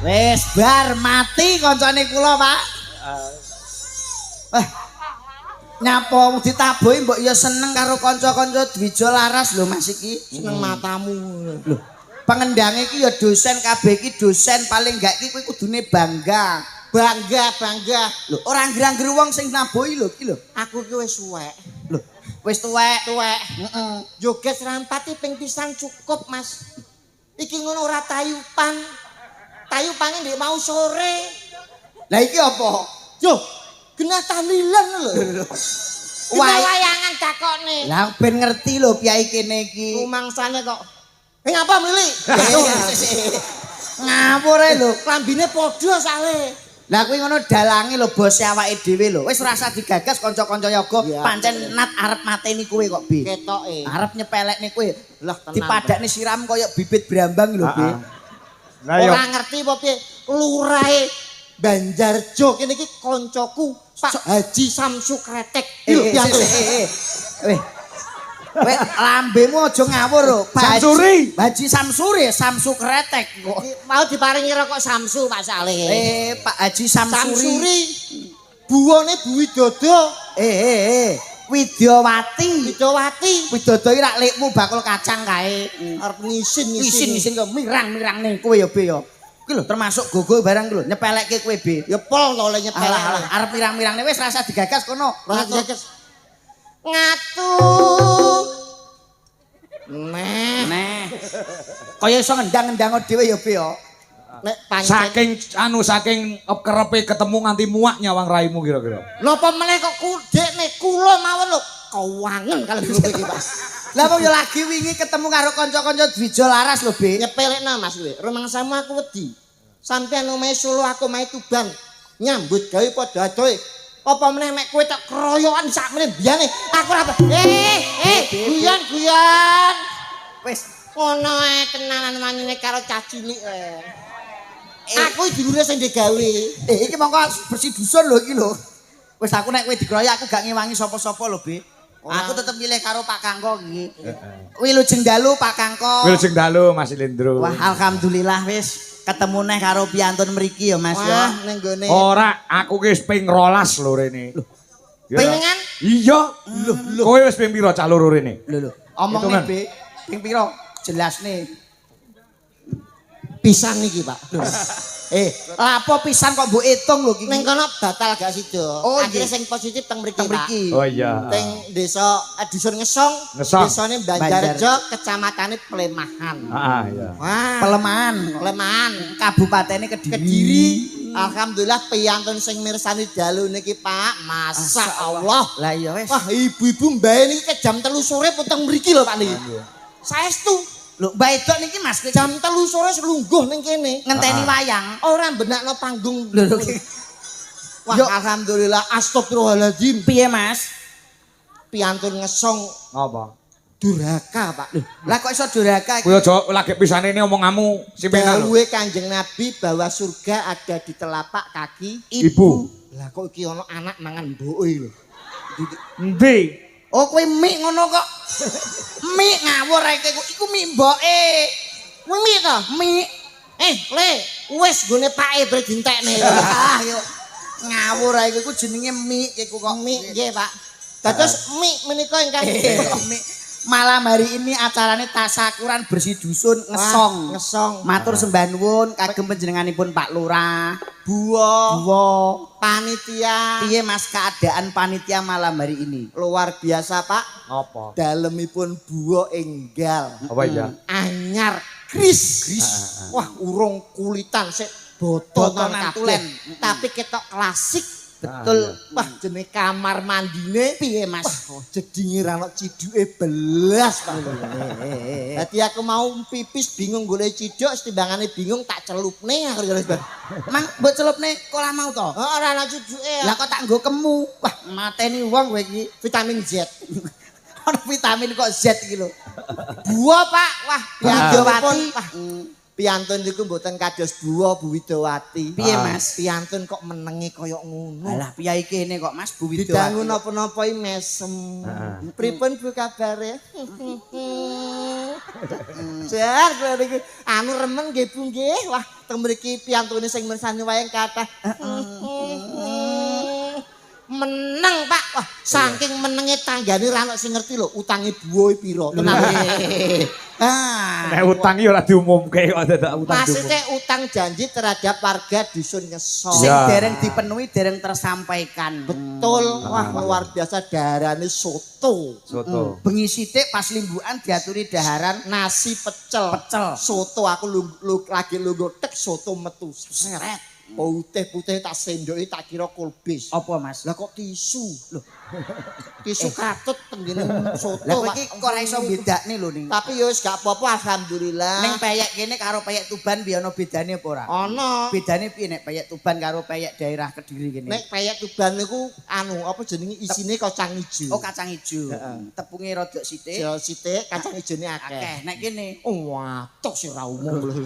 Wis bar mati kancane kula, Pak. Nyapa ditabuhi mbok ya seneng karo kanca-kanca Dwija Laras lho Mas iki. Seneng matamu. Lho, pengendange iki ya dosen kabeh iki dosen paling enggak iki kowe kudune bangga. Bangga. Lho, ora ngger-ngger wong sing nabuhi lho iki lho. Aku ki wis suwek. Lho, wis tuwek. Heeh. Joget serampati ping pisan cukup, Mas. Iki ngono ora tayupan. Tayupane ndek mau sore. Lah iki apa? Yo, genah tahlilan lho. Wayangan takokne. Lah ben ngerti lho piyai kene iki. Rumangsane kok. Ngapa milih? Ngawur ae lho. Klambine padha sale. Lah kuwi ngono dalange lho bose awake dhewe lho. Wis ora usah digagas kanca-kanca yoga, pancen nat arep mateni kowe kok, Bi. Ketoke. Arep nyepelekne kowe. Lah tenang. Dipadakne siram kaya bibit brambang lho, Bi. Ora ngerti apa piye lurahe Banjarjo kene iki koncoku Pak Haji Samsu Kretek. Weh, lambemu aja ngawur lho. Samsuri. Haji Samsuri, Samsu Kretek kok. Mau diparingi rokok Samsu Pak Saleh. Pak Haji Samsuri. Samsuri. Buwone Bu Widodo. Widyawati. Widawati. Iki rak lekmu bakul kacang kae. Arep ngisin kok mirang-mirangne kowe ya, Be ya. Kuwi lho termasuk gogo barang lho nyepelekke kowe, Be. Ya pol to oleh nyepelek. Arep mirang-mirangne wis rasa digagas kono. Ngatu. Nah. Kaya iso ngendang-ngendang dhewe ya, Be ya. Nek pancen saking kerepe ketemu nganti muak nyawang raimu kira-kira. Napa meneh kok dekne kula mawon lho kewangen kalau iki, Pak. Lah kok ya lagi wingi ketemu karo kanca-kanca Dwija Laras lho, Be. Nyepelekna Mas kuwi. Rumangsamu aku wedi. Sampeyan omahe Solo aku omahe Tuban. Nyambut gawe padha adohe. Apa meneh mek kowe tak keroyokan sakmene biyane. Aku ora guyon. Wis Ngono ae tenanan manine karo cah cilik Aku dulure sing digawe. iki mongko bersih dusun lho iki lho. Wis aku nek kowe dikeroyok aku gak ngewangi sapa-sapa lho, Be. Aku tetep milih karo Pak Kangko iki. Wilujeng dalu Pak Kangko. Wilujeng dalu Mas Lendro. Wah, alhamdulillah wis ketemu neh karo piantun mriki ya, Mas ya. Wah, ning gone. Ora, aku ki wis ping 12 lho rene. Pengen? Iya. Lho, kowe wis ping pira cah loro rene? Lho. Omongne, Be. Ping pira? Jelasne. Pisan iki, Pak. Lapo pisan kok mbok hitung lho iki. Ning kono batal gak sida. Oh, Akhire sing positif teng mriki, Pak. Oh iya. Teng desa dusun Ngesong, desane Banjarjo, kecamatane Plemahan. Iya. Wah, Pelemahan. Kabupatene Kediri. Alhamdulillah piyantun sing mirsani dalu niki, Pak. Masyaallah. Lah iya wis. Wah, ibu-ibu mbae niki ke jam 3 sore puteng mriki lho, Pak niki. Saestu. Lho, Mbak Edok niki Mas Jam 3 sore lungguh ning kene. ngenteni wayang. Ora benakno panggung. Lho. Wah, alhamdulillah astagfirullahaladzim. Piye, Mas? Piantun Ngesong Apa? durhaka, Pak. Lah kok iso durhaka iki? Kowe aja lagi pisane ini omonganmu sing penak lho. Dawuhe Kanjeng Nabi bahwa surga ada di telapak kaki Ibu. Lah kok iki ana anak mangan mboke lho. Endi? Oh, kowe mik ngono kok. Mik ngawur rek iku mik mboke. Mik to? Mik. Le, wis gone pake bre dintekne. Ah, yo. Ngawur rek iku jenenge mik iku kok. Mik nggih, Pak. Dados mik menika ingkang Mik. Malam hari ini acarane tasakuran bersih dusun Ngesong. Ngesong. Matur sembah nuwun kagem panjenenganipun Pak Lurah, Buwo, panitia. Piye Mas keadaan panitia malam hari ini? Luar biasa, Pak. Apa? Dalemipun buwo enggal. Apa ya? Anyar kris. Wah, urung kulitan sik botonan tulen. Tapi ketok klasik. Betul. Wah, jenenge kamar mandine Piye Mas? jedinge ra ono ciduke belas, Pak. Dadi aku mau pipis bingung golek ciduk, setimbangane bingung tak celupne aku ya. Mang mbok celupne kolah mau to? Ora ana ciduke. Lah kok tak nggo kemu. Wah, mateni wong kowe iki. Vitamin Z. Ono vitamin kok Z iki lho. Buah, Pak. Wah, Widyawati. Piantun niku mboten kados buwa Bu Widawati. Piye, Mas? Piantun kok menenge kaya ngono. Alah piyai kene kok Mas Bu Widawati. Didangu napa-napa iki mesem. Pripun Bu kabare? Jar kula niku anu remen nggih Bu nggih. Wah, teng mriki piantune sing mirsani wayang kathah. Meneng Pak. Wah, saking menenge tanggane ra ono sing ngerti lho utange buwa pira. Tenan. Nek utang iki ora diumumke kok dadak utang. Maksudnya utang janji terhadap warga dusun Ngesong. Sing dereng dipenuhi dereng tersampaikan. Betul. Wah, luar biasa daharane soto. Soto. Bengi sithik pas limbukan diaturi daharan Nasi pecel. Soto aku lagi lungguh tek soto metu. Seret. Putih-putih tak sendoki tak kira kulbis. apa Mas? Lah kok tisu? Loh. Tisu katut tenggene soto. Lah kowe iki kok ora iso bedakne lho ning. Tapi ya wis gak apa-apa alhamdulillah. Ning peyek kene karo peyek Tuban piye ana bedane apa ora? Ana. Bedane piye nek peyek Tuban karo peyek daerah Kediri kene? Nek peyek Tuban niku anu apa jenenge isine kacang ijo. Oh kacang ijo. Tepunge rada sithik. Ya sithik kacang ijone akeh. Akeh. Nek kene Watuk sih ra umum lho.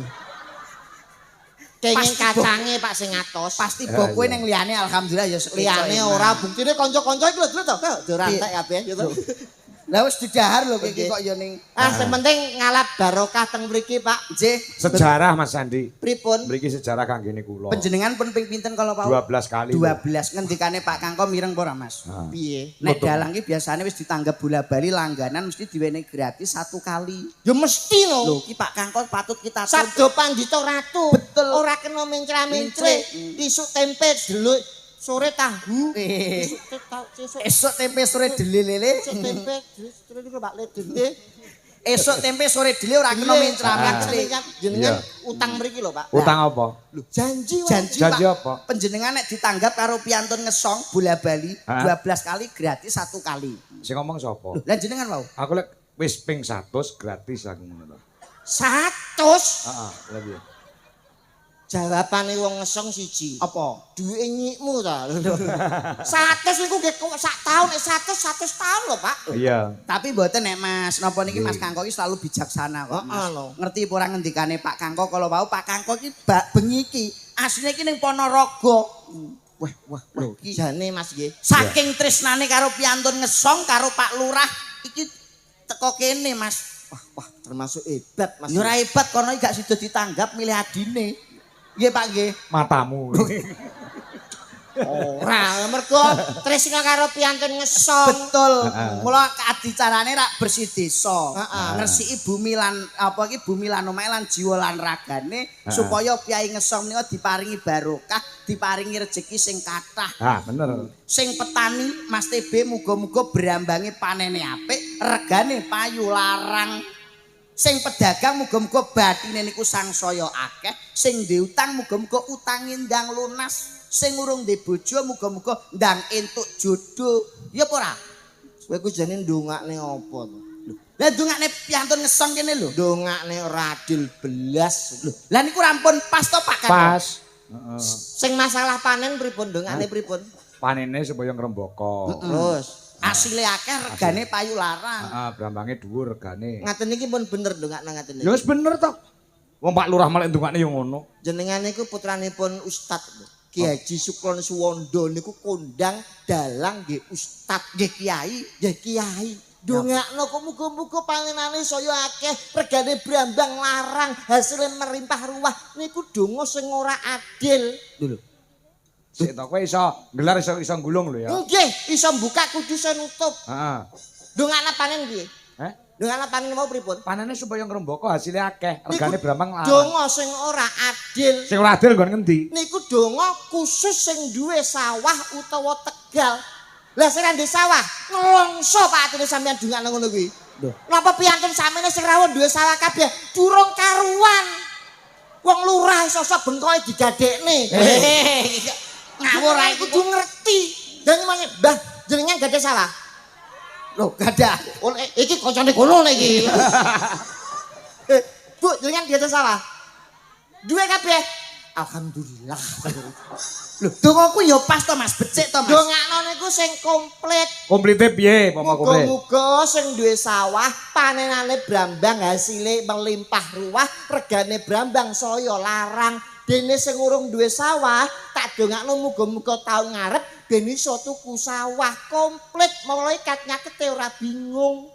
Kenging kacange Pak sing atos. pasti bokoe ning liyane alhamdulillah ya Liyane ora buktine kanca-kanca iki lho to. Dirantek kabeh gitu. Lah wis didahar lho iki kok ya ning. Sing penting ngalap barokah teng mriki Pak. Nggih. Sejarah Mas Sandi. Pripun? Mriki sejarah kanggene kula. Panjenengan pun ping pinten kalau Pak? 12 kali. 12 ngendikane Pak Kangko mireng apa ora Mas? Piye? Nek dalang ki biasane wis ditanggap bola bali langganan mesti diwenehi gratis 1 kali. Ya mesti Lho, lho. ki Pak Kangko patut kita Sabdo Pandita Ratu. Betul. Ora kena mencra-mencre. Tisuk tempe deluk sore tahu. Esuk tempe sore dele lele. Tisuk tempe terus niku Pak Ledene. Esuk tempe sore dele ora kena mencra-mencre. Jenengan utang mriki lho Pak. Utang apa? Lho janji Janji Janji Pak. apa? Panjenengan nek ditanggap karo piantun ngesong bola bali 12 kali gratis 1 kali. Sing ngomong sapa? Lah jenengan wau. Aku lek wis ping 100 gratis aku ngono to. 100. Heeh, lha piye? Jawabane wong ngesong siji. Apa? Duwe nyikmu ta. 100 niku nggih sak taun nek 100 tahun lho Pak. Iya. Tapi mboten nek Mas, napa niki Mas Kangko iki selalu bijaksana kok Mas. lho. Ngerti apa ora ngendikane Pak Kangko kalau wau Pak Kangko iki bengi iki asline iki ning Ponorogo. Wah, Lho, iki jane Mas nggih. saking tresnane karo piantun ngesong karo Pak Lurah iki teko kene Mas. Wah, termasuk hebat Mas. Ya ora hebat kono iki gak sida ditanggap milih adine. Nggih Pak nggih. Matamu. Ora, mergo tresna karo piantun ngesong. Betul. Mula adicarane rak bersih desa. Heeh. Ngresiki bumi lan apa iki bumi lan omahe lan jiwa lan ragane supaya piyai ngesong menika diparingi barokah, diparingi rejeki sing kathah. Ah, bener. Sing petani Mas TB muga-muga berambange panene apik, regane payu larang. Sing pedagang muga-muga bathine niku sangsaya akeh, sing duwe utang muga-muga utange ndang lunas. Sing urung ndek bojo muga-muga ndang entuk jodoh. Ya apa ora? Kowe ku jane ndongakne apa to? Lah ndongakne piantun ngesong kene lho. Ndongakne ora adil belas. Lho, Lah niku rampun pas to Pak Kangko? Pas. Heeh. sing masalah panen pripun ndongakne pripun? Panene supaya ngrembaka. Terus Asile akeh regane payu larang. Heeh, brambange dhuwur regane. ngaten iki pun bener ndongakne ngaten Ya iki. wis bener to. Wong Pak Lurah malah ndongakne yo ngono. Jenengan niku putranipun Ustad Ki Haji Suklon Suwondo niku kondang dalang nggih Ustad Nggih Kiai. nggih Kiai. Dongakno kok muga-muga panenane saya akeh, regane brambang larang, hasilé merimpah ruah. Niku donga sing ora adil. Lho. Sik to kowe iso gelar iso gulung lho ya. Nggih, iso buka kudu iso nutup. Heeh. Dongakna panen piye? Heh? Dongakna panen mau pripun? Panene supaya ngrembaka hasilnya akeh, regane brambang larang. Donga sing ora adil. Sing ora adil nggon ngendi? Niku donga khusus sing duwe sawah utawa tegal. Lah sing ndek sawah, ngelongso Pak atine sampean dongakno ngono kuwi. Lho. Napa piyantun samene sing rawuh duwe sawah kabeh durung karuan. Wong lurah sosok bengkoe digadekne. Ngawur ae kudu ngerti. Dan mangke, Mbah, jenengan gadah sawah. Lho, gadah. Oh, iki kancane kono iki. Bu, jenengan gadah sawah. Duwe kabeh. Alhamdulillah. Lho, dongaku ya pas to Mas, becik to Mas. Dongakno niku sing komplit. Komplite piye, Mama komplit? Muga-muga sing duwe sawah panenane brambang hasile melimpah ruah, regane brambang saya larang. Dene sing urung duwe sawah tak dongakno muga-muga taun ngarep ben iso tuku sawah komplit malaikat nyakete ora bingung.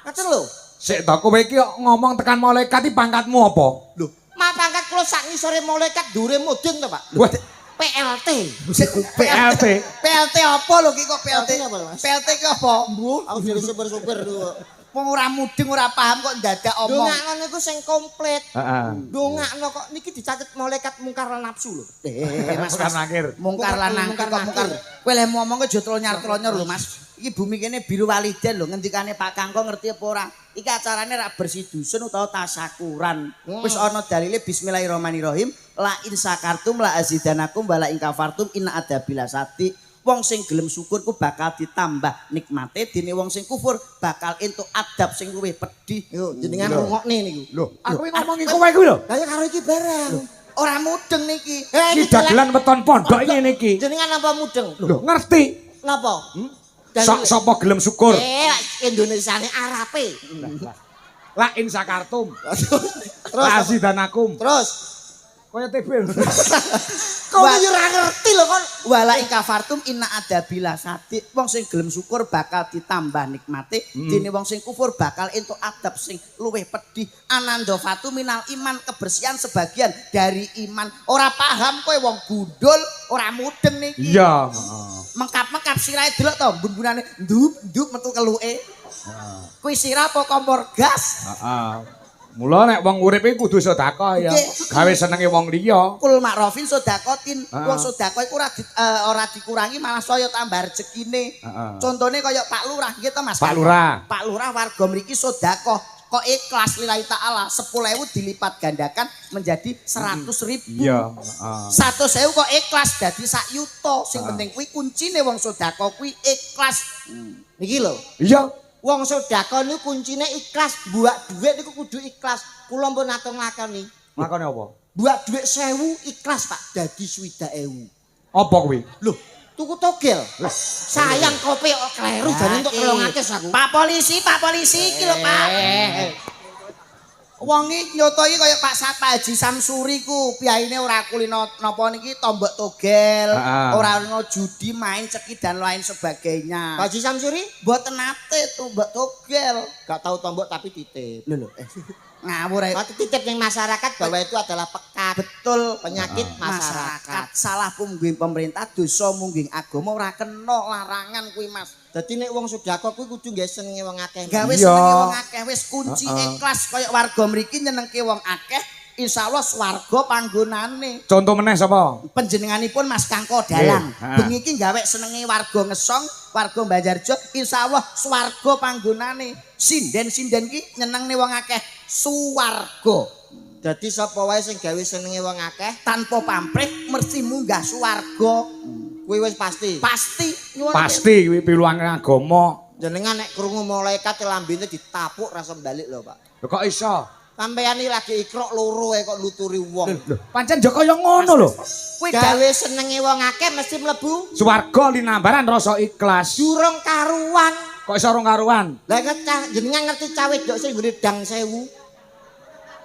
Ngoten lho. Sik to kowe iki ngomong tekan malaikat iki pangkatmu apa? Lho, pangkat kula sak ngisore malaikat dhuwure mudhun to, Pak. Wah, PLT. PLT. PLT apa lho ki kok PLT? PLT apa, Mas? PLT ki apa? Mbuh. Aku jadi super-super dulu. Wong ora mudeng ora paham kok dadak omong. Dongakno niku sing komplit. Heeh. Dongakno kok niki dicatet malaikat mungkar lan nafsu lho. Mas Bukan nakir. mungkar lan nangkir kok mungkar. Kowe le ngomong aja tronyar-tronyor lho Mas. Iki bumi kene biru waliden lho ngendikane Pak Kangko ngerti apa ora? Iki acarane rak bersih dusun utawa tasakuran. Wis ana dalile bismillahirrahmanirrahim. La in sakartum la azidanakum wa la in kafartum inna adzabil sati. Wong sing gelem syukur ku bakal ditambah nikmate, dene wong sing kufur bakal entuk adab sing luwih pedih. Yo, jenengan rungokne niku. Lho, aku ngomongi kowe kuwi lho. Kaya karo iki barang. Ora mudeng niki. Iki dagelan weton pondok ngene iki. Jenengan apa mudeng? Lho, ngerti. Napa? Sapa gelem syukur? Indonesiane Arabe. La in sakartum. Terus Azidanakum. terus Kaya TB. kok yo ora ngerti lho kon. Wala ing kafartum inna adabila sati. Wong sing gelem syukur bakal ditambah nikmate, dene wong sing kufur bakal entuk adab sing luwih pedih. Ananda fatu minal iman, kebersihan sebagian dari iman. Ora paham kowe wong gundul, ora mudeng niki. Iya, Mengkap-mengkap sirahe delok to mbun-bunane nduk metu keluke. Kuwi sirah apa kompor gas? heeh. Mula nek wong urip iki kudu sedekah ya. Gawe senenge wong liya. Kul makrofin sedakotin. Heeh. Wong sedekah iku ora dikurangi malah saya tambah rezekine. Heeh. Contone kaya Pak Lurah gitu Mas. Pak Lurah. Pak Lurah warga mriki sedekah kok ikhlas lillahi taala 10.000 dilipat gandakan menjadi 100.000. Iya, heeh. 100.000 kok ikhlas dadi sak yuta. Sing penting kuwi kuncine wong sedekah kuwi ikhlas. Niki lho. Iya. Wong sedekah niku kuncine ikhlas, buak dhuwit niku kudu ikhlas. Kula pun nate nglakoni. Makane apa? Buak dhuwit 1000 ikhlas, Pak, dadi 60.000. Apa kuwi? Loh, tuku togel. Sayang kopi kok kleru jane entuk 300 aku. Pak polisi iki lho Pak. Wong iki nyotoki kaya Pak Satpa Haji Samsuri ku piyaine ora kulino napa niki tombok togel, ora ono judi main ceki dan lain sebagainya. Pak Haji Samsuri Mboten nate tombok togel. gak tahu tombok tapi titip. Lho ngawur ae. Waktu titip yang masyarakat bahwa itu adalah pekat. Betul Penyakit masyarakat. Salah mungging pemerintah, dosa mungging agama ora kena larangan kuwi Mas. Dadi nek wong sedekah kuwi kudu nggih senenge wong akeh. Gawe senenge wong akeh wis kunci ikhlas kaya warga mriki nyenengke wong akeh, insyaallah swarga panggonane. Contoh meneh sapa? Panjenenganipun Mas Kangko Dalang. Nggih, Bengi iki gawe senenge warga Ngesong, warga Banjarjo, insyaallah swarga panggonane. Sinden-sinden ki nyenengne wong akeh swarga. Dadi sapa wae sing gawe senenge wong akeh Tanpa pamrih mesti munggah swarga. kuwi wis pasti. Pasti nyuwun Pasti kuwi piluang agama. Jenengan nek krungu malaikat lambene ditapuk rasa balik lho, Pak. Lho kok iso? Sampeyan iki lagi ikrok loro kok nuturi wong. Lho, pancen Joko yo ngono lho. kuwi Gawe senenge wong akeh mesti mlebu Swarga linambaran rasa ikhlas. durung karuan. Kok iso rong karuan? Lah jenengan ngerti cawe dok sing nggone dang 1000.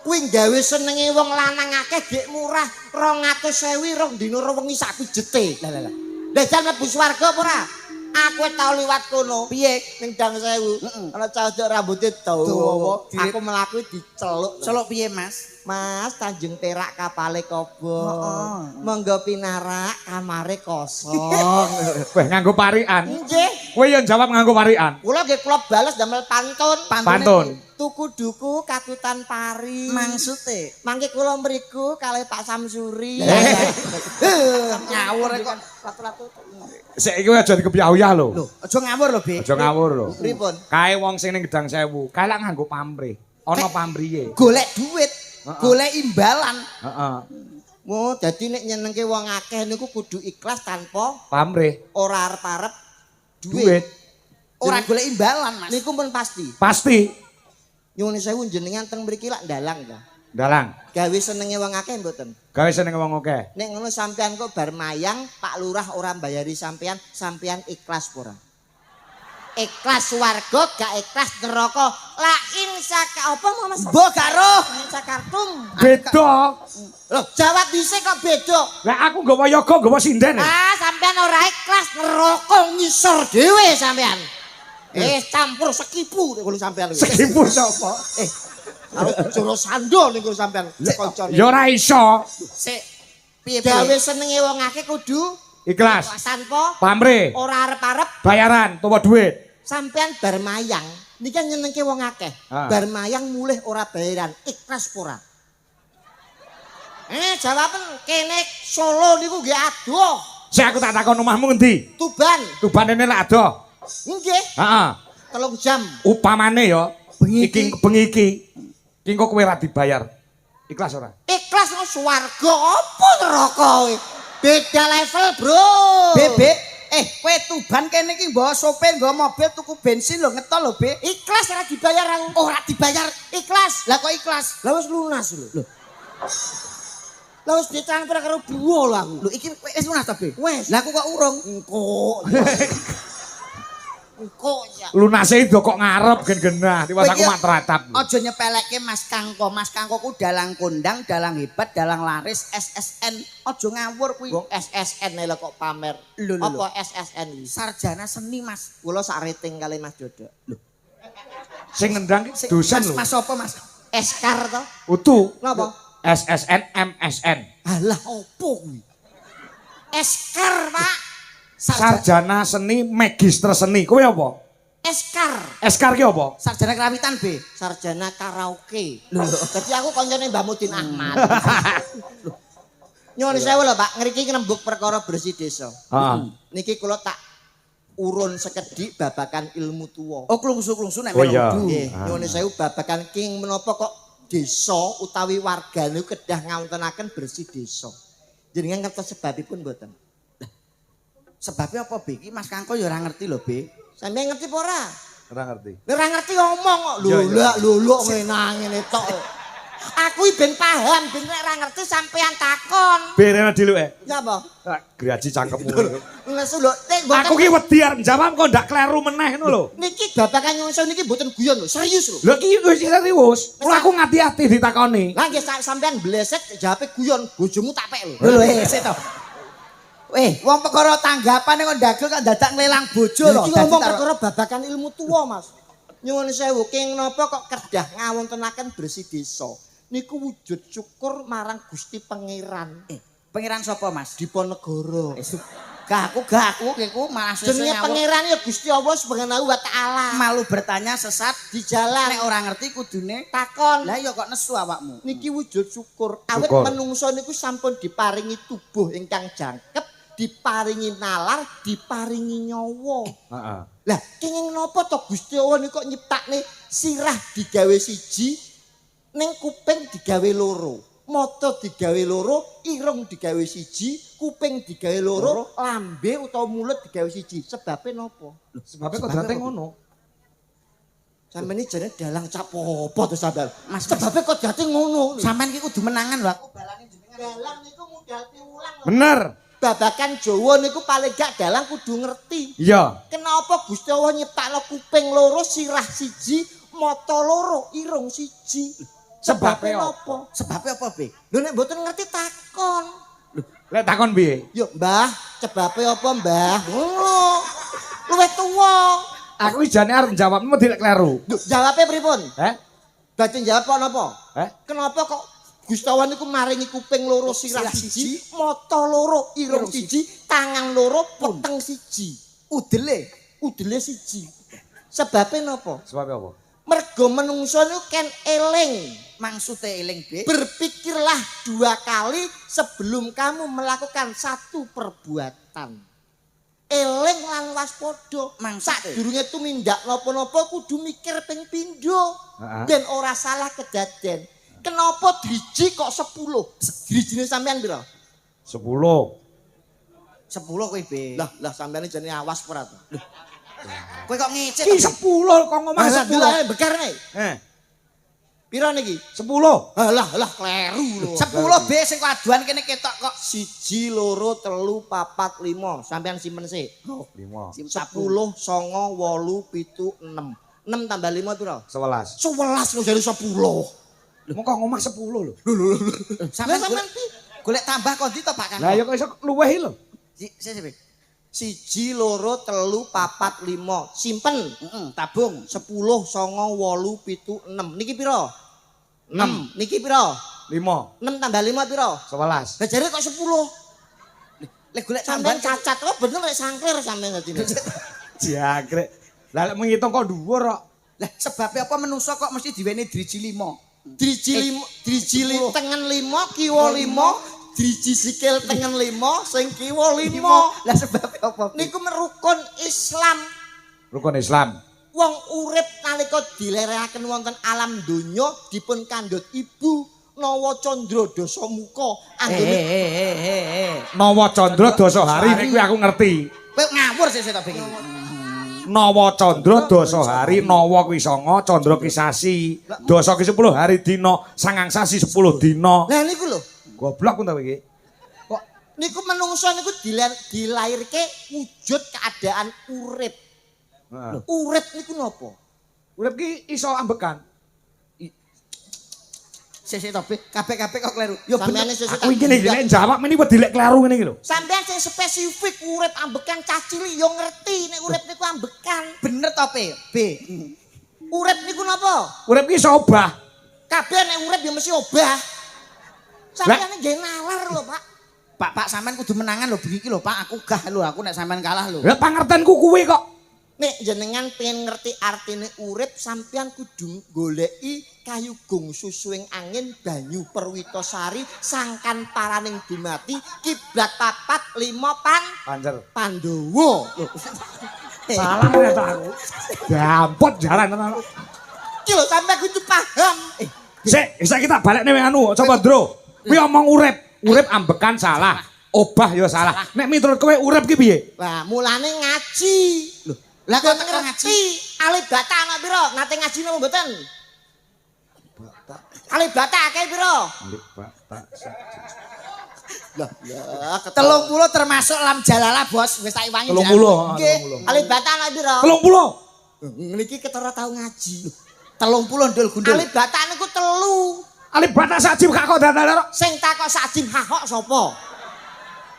Kuwi gawe senenge wong lanang akeh gek murah 200.000 rong dina wengi sak pijete. Lah. Dajal mlebu swarga apa ora? Aku tau liwat kono. piye? Ning dang 1000. Ana cah dok rambute dawa. Aku mlaku diceluk. Celuk piye Mas? Mas Tanjung Perak kapale kobong. Monggo pinarak kamare kosong. Weh nganggo parikan. Nggih. Kowe yo jawab nganggo parikan. Kula nggih klub bales damel pantun. Pantun. Tuku duku kakutan pari. Maksude Mangke kula mriku kalih Pak Samsuri. ngawur kok. Ratu-ratu. Saiki kowe aja dikepiawiyah lho. Lho, aja ngawur lho, Be. Aja ngawur lho. Pripun? Kae wong sing ning Gedang 1000, kae lak nganggo pamrih. Ana pamrihe. Golek duit, golek imbalan. Heeh. Oh, dadi nek nyenengke wong akeh niku kudu ikhlas tanpa Pamrih. ora arep-arep Duit. Ora golek imbalan, Mas. Niku pun pasti. Pasti. Nyuwun sewu jenengan teng mriki lak ndalang ta. Dalang. Gawe senenge wong akeh mboten. Gawe seneng wong akeh. Nek ngono sampean kok bar mayang Pak Lurah ora mbayari sampean, sampean ikhlas apa ora? Ikhlas swarga gak ikhlas neraka. La insaka apa Mas? Mbok gak roh. Sakartum. Beda. Loh, jawab dhisik kok beda. Lah aku nggawa yoga, nggawa sinden. Ah, sampean ora ikhlas neraka ngisor dhewe sampean. Campur sekipu niku sampean. Sekipu sapa? Harus jero sando niku sampean kancane. Ya ora iso. Sik piye Gawe senenge wong akeh kudu Ikhlas. ikhlasan po. Pamrih. Ora arep-arep Bayaran utawa duit. sampean bar mayang. Niki kan nyenengke wong akeh. Ah. Bar mayang mulih ora bayaran, ikhlas apa ora? Jawaben kene Solo niku nggih adoh. Sik aku tak takon omahmu ngendi? Tuban. Tuban ini lak adoh. Nggih, Heeh. 3 jam. Upamane ya Bengi iki bengi iki. Iki kok kowe ora dibayar. Ikhlas ora? Ikhlas nang swarga apa neraka kowe? Beda level, Bro. Bebek, kowe Tuban kene iki nggawa sopir, nggawa mobil tuku bensin lho ngetol lho, Be. Ikhlas ora dibayar aku. Ora dibayar. Ikhlas. Lah kok ikhlas? Lah wis lunas lho. Lah wis ditransfer karo buwo lho aku. Lho iki wis lunas ta, Be? Wes. Lah aku kok urung. Engko ya. Lunase itu kok ngarep gen-genah. Tiwas aku mak teratap. Aja nyepelekke Mas Kangko. Mas Kangko ku dalang kondang, dalang hebat, dalang laris, SSN. Aja ngawur kuwi. Wong SSN lho kok pamer. Lho, lho, lho. Apa SSN iki? Sarjana seni, Mas. Kula sak rating kali Mas Dodok. Lho, Sing ngendang ki dosen lho. Mas apa, Mas? Eskar to? Utu. Napa? SSN MSN. Alah opo kuwi? Eskar, Pak. Sarjana seni magister seni. Kowe apa? Eskar. Eskar ki apa? Sarjana kerawitan, Be. Sarjana karaoke. Lho. Dadi aku kancane Mbah Mudin Ahmad. Nyuwun sewu lho, Pak, ngriki ngrembug perkara bersih desa. Heeh. Niki kula tak urun sekedhik babakan ilmu tuwa. Oh, klungsu-klungsu nek Oh, iya. melu. Nggih, nyuwun sewu babakan king menapa kok desa utawi warga niku kedah ngawontenaken bersih desa. Jenengan ngertos sebabipun mboten? Sebabnya apa, Be? Iki Mas Kangko ya ora ngerti lho, Be. Sampeyan ngerti apa ora? Ora ngerti. Ora ngerti ngomong kok. Iya, iya. Lho ngenang ngene tok. Aku iki ben paham, ben nek ora ngerti sampeyan takon. Berena diluke. Nyapa? Graji cangkemmu. Nesu lho, Aku ki wedi arep jawab kok ndak kleru meneh ngono lho. niki babakan nyusun niki mboten guyon lho, serius lho. Lho ki wis serius. Mula aku ngati-ati ditakoni. Lah nggih sampeyan bleset jawabe guyon, bojomu tak pek lho. Lho, sik to. Wong perkara tanggapan kok ndagel kok dadak nglelang bojo lho. Iki ngomong perkara babakan ilmu tuwa, Mas. Nyuwun sewu, king napa kok kedah ngawontenaken bersih desa. Niku wujud syukur marang Gusti Pangeran. Pangeran sapa, Mas? Diponegoro. Gak aku iku malah sesuk Jenenge ngawur. Pangeran ya Gusti Allah Subhanahu wa taala. Malu bertanya sesat Di jalan nek ora ngerti kudune takon. lah ya kok nesu awakmu. Niki wujud syukur. Awit Syukur. menungso niku sampun diparingi tubuh ingkang jangkep, diparingi nalar, diparingi nyawa. Heeh. Lah, kenging napa to Gusti Allah niku kok nyiptakne sirah digawe siji, ning kuping digawe loro. Mata digawe loro, irung digawe siji, kuping digawe loro, lambe utawa mulut digawe siji. Sebabe napa? Sebabnya kok drate ngono. Sampeyan iki jane dalang capopo to sampeyan. Mas, Sebabe kok dadi ngono. Sampeyan ki kudu menangan lho aku balane jenengan. Dalang niku modal piwulang. Bener. Babakan Jawa niku paling gak dalang kudu ngerti. Iya. Kenapa Gusti Allah nyiptakno kuping loro, sirah siji, mata loro, irung siji? Sebabe napa? Sebabnya apa, Be? Lho nek mboten ngerti takon. Lek takon piye? Yo, Mbah, sebabe apa, Mbah? Ngono. Luwih tuwa. Aku jane arep jawabmu tidak kleru. Lho, jawabe pripun? Heh? Badhe jawab kok napa? Heh? Kenapa kok Gusti Allah niku maringi kuping loro, sirah siji, mata loro, irung siji, tangan loro, peteng siji. Udele siji. Sebabe napa? Sebab apa? Mergo menungso niku ken eling. Maksude eling, Be. Berpikirlah 2 kali sebelum kamu melakukan satu perbuatan. Eling lan waspada. Maksude. Sadurunge tumindak napa-napa kudu mikir ping pindho. Heeh. Ben ora salah kedaden. Kenapa driji kok 10? Drijine sampean pira? 10. 10 kowe, Be. Lah sampean jenenge awas ora to? Kowe kok ngecek. Ki 10 kok ngomong 10. Lah bekar nek. Piro niki? 10. Alah kleru lho. 10 B sing aduan kene ketok kok. 1 2 3 4 5. Sampeyan simpen sik. 5. 10 9 8 7 6. 6 tambah 5 piro? 11. 11 lho jadi 10. Mongko ngomah 10 lho. Sampeyan Sampeyan golek tambah kok ndi to Pak Kang? Lah ya kok iso luweh lho. Sik. 1 2 3 4 5. Simpen. Tabung 10 9 8 7 6. Niki piro? 6. Niki piro? 5. 6 tambah 5 piro? 11. Lah jare kok 10. lek golek Sampeyan tambahan cacat kok bener lek sangklir sampeyan dadine. Jangkrik. Lah lek menghitung kok dhuwur kok. Lah sebabnya apa menungso kok mesti diweni driji 5? Driji tengen 5, kiwa 5, driji sikil tengen 5, sing kiwa 5. Lah sebabnya apa? Niku merukun Islam. Rukun Islam. Wong urip nalika dilerekaken wonten alam donya dipun kandhut ibu Nawa Candra Dasamuka. Nawa Candra Dasahari nek kuwi aku ngerti. Kowe ngawur sik to bengi. Nawa Candra Dasahari, Nawa kuwi 9, Candra ki sasi. Dasa ki 10 hari dina, sangang sasi 10 dina. Lah niku lho. Goblok pun ta iki. Kok niku menungso niku dilairke wujud keadaan urip. Heeh. Urip niku napa? Urip ki iso ambekan. Sik to kabeh kok kleru. Yo Sampeyan bener. sesuk Aku iki nek jawab meni wedi lek kleru ngene iki lho. sampeyan sing spesifik urip ambekan cacili yo ngerti nek urip niku ambekan. Bener to B? Urip niku napa? Urip ki iso obah. Kabeh nek urip yo mesti obah. Sampeyan nggih nalar lho, Pak. Pak sampean kudu menangan lho bengi iki lho Pak, aku gah lho, aku nek sampean kalah lho. Lah pangertenku kuwi kok. Nek jenengan pengen ngerti artine urip sampeyan kudu goleki kayugung susuing angin banyu perwitasari sangkan paraning dumati kiblat papat 5 Panjer. Pandhawa. Salah ternyata aku. Gampot jalan tenan. Iki lho sampeyan kudu paham. Sik, kita balik nih anu, coba Dro. Kuwi omong urip ambekan salah, obah ya salah. Nek miturut kowe urip ki piye? Lah mulane ngaji. Lho, Lah kok kok teko ngerti alibata ana pira? Nate ngaji napa mboten? Alibata akeh pira? Lah, 30 termasuk lam jalalah bos, wis tak iwangi. 30. Nggih. alibata ana pira? 30. Niki ketara tau ngaji. 30 ndul gundul. Alibata niku 3. Alibata sajib kak kok dadal. Sing takok sajim hahok sapa?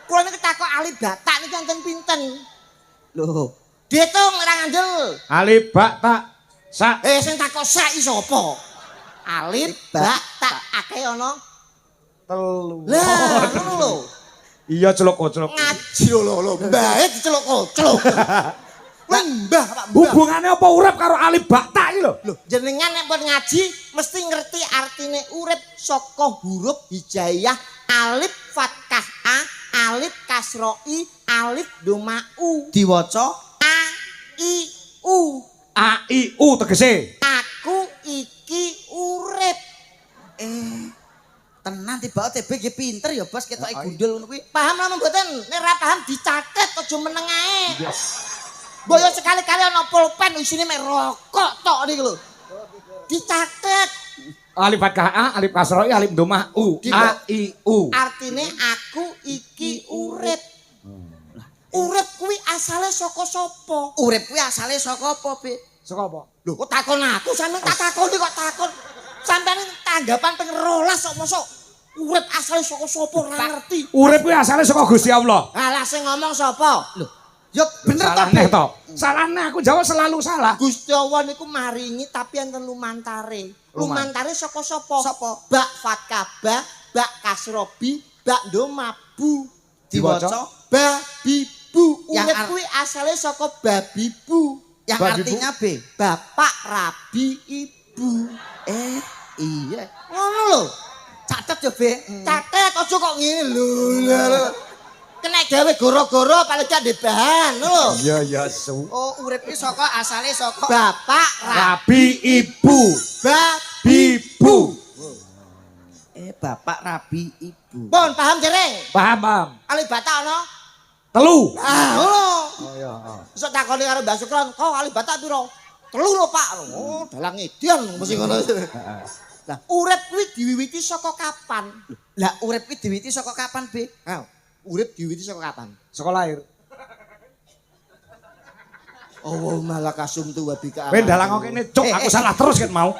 Kula niki takok alibata niki wonten pinten? Lho, Diitung ora ngandel. Alibata Sing takok sak iki sapa? Alibata akeh ana. telu. Lah, ngono lho. Iya celuk. Ngaji lho, mbae diceluk kocluk. Mbah, Pak, mbah. Hubungane apa urip karo alibata iki lho? Lho, jenengan nek pun ngaji mesti ngerti artine urip saka huruf hijaiyah alif fathah a, alif kasra i, alif doma u, diwaca a i u. A I U tegese. Aku iki urip. tenan tiba TB nggih pinter ya bos ketoke gundul ngono kuwi. Paham napa mboten? Nek ora paham dicatet aja meneng ae. Boyo sekali-kali ana pulpen isine mek rokok tok niku lho. Dicatet. Alif fathah A, alif kasra I, alif domah U. A I U. Artine aku iki urip. Urip kuwi asale saka sapa? Urip kuwi asale saka apa, Be? Saka apa? Lho kok takon aku sampeyan tak takoni kok takon. Sampeyan tanggapan ping 12 kok mosok urip asale saka sapa ora ngerti. Urip kuwi asale saka Gusti Allah. Alah sing ngomong sapa? Lho, ya bener to, Salah Be? neh to. Salah neh aku jawab selalu salah. Gusti Allah niku maringi tapi enten lumantare. Lumantare saka sapa? Sapa? Bak fatkaba, bak kasrobi, bak domabu. Diwaca Babibu. Yang Urip kuwi asale saka babibu. yang Babi, artinya B. Bapak, rabi, ibu. Iya. Ngono lho. Catet ya, Be. Catet aja kok ngene lho. Kena gawe goro-goro paling gak ndek bahan lho. Iya su. Oh, urip iki saka asale saka Bapak, Rabi ibu. babibu. bapak rabi ibu. Pun paham dereng? Paham. Alibata ana? Telu. Ngono. Oh iya. Sok takoni karo Mbah Sukron, "Kok alibata piro?" 3 lho, Pak. Oh, dalang edian mesti ngono. Lah urip kuwi diwiwiti saka kapan? Lah urip kuwi diwiwiti saka kapan, Be? Ha, urip diwiwiti saka kapan? Saka lahir. Oh, malah kasum tu wabika. Kowe ndalang kene cuk aku salah terus ket mau.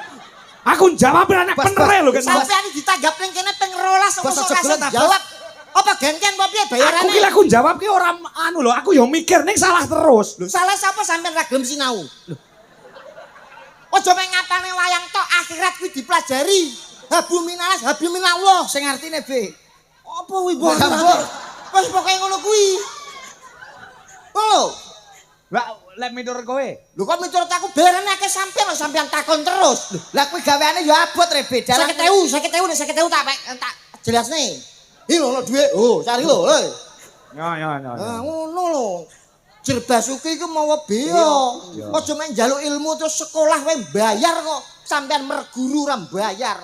Aku jawab anak bener lho ket mau. Sampeyan ditanggap ning kene ping 12 kok Bos iso jebol kasih tak, jawab. Apa gengken apa piye Aku bayarane? ki aku jawab ki ora anu lho, aku yo mikir ning salah terus. Lho salah sapa sampeyan ra gelem sinau? Lho. Aja mek ngapalne wayang tok, akhirat kuwi dipelajari. Habu minalas, habu minallah. Sing artine, Be. Apa kuwi mbok? Wis pokoke ngono kuwi. Oh, Lah lek miturut kowe. lho kok miturut aku berene akeh sampeyan kok sampeyan takon terus. Lho, Lah kuwi gaweane yo abot re, Be. Dalang 50.000 nek 50.000 tak jelasne. Iki lho dhuwit. Oh, cari lho. Ya. Ah, ngono lho. Jerbasuki iku mawa bea. Aja mek njaluk ilmu terus sekolah wae bayar kok. Sampeyan merguru ora bayar.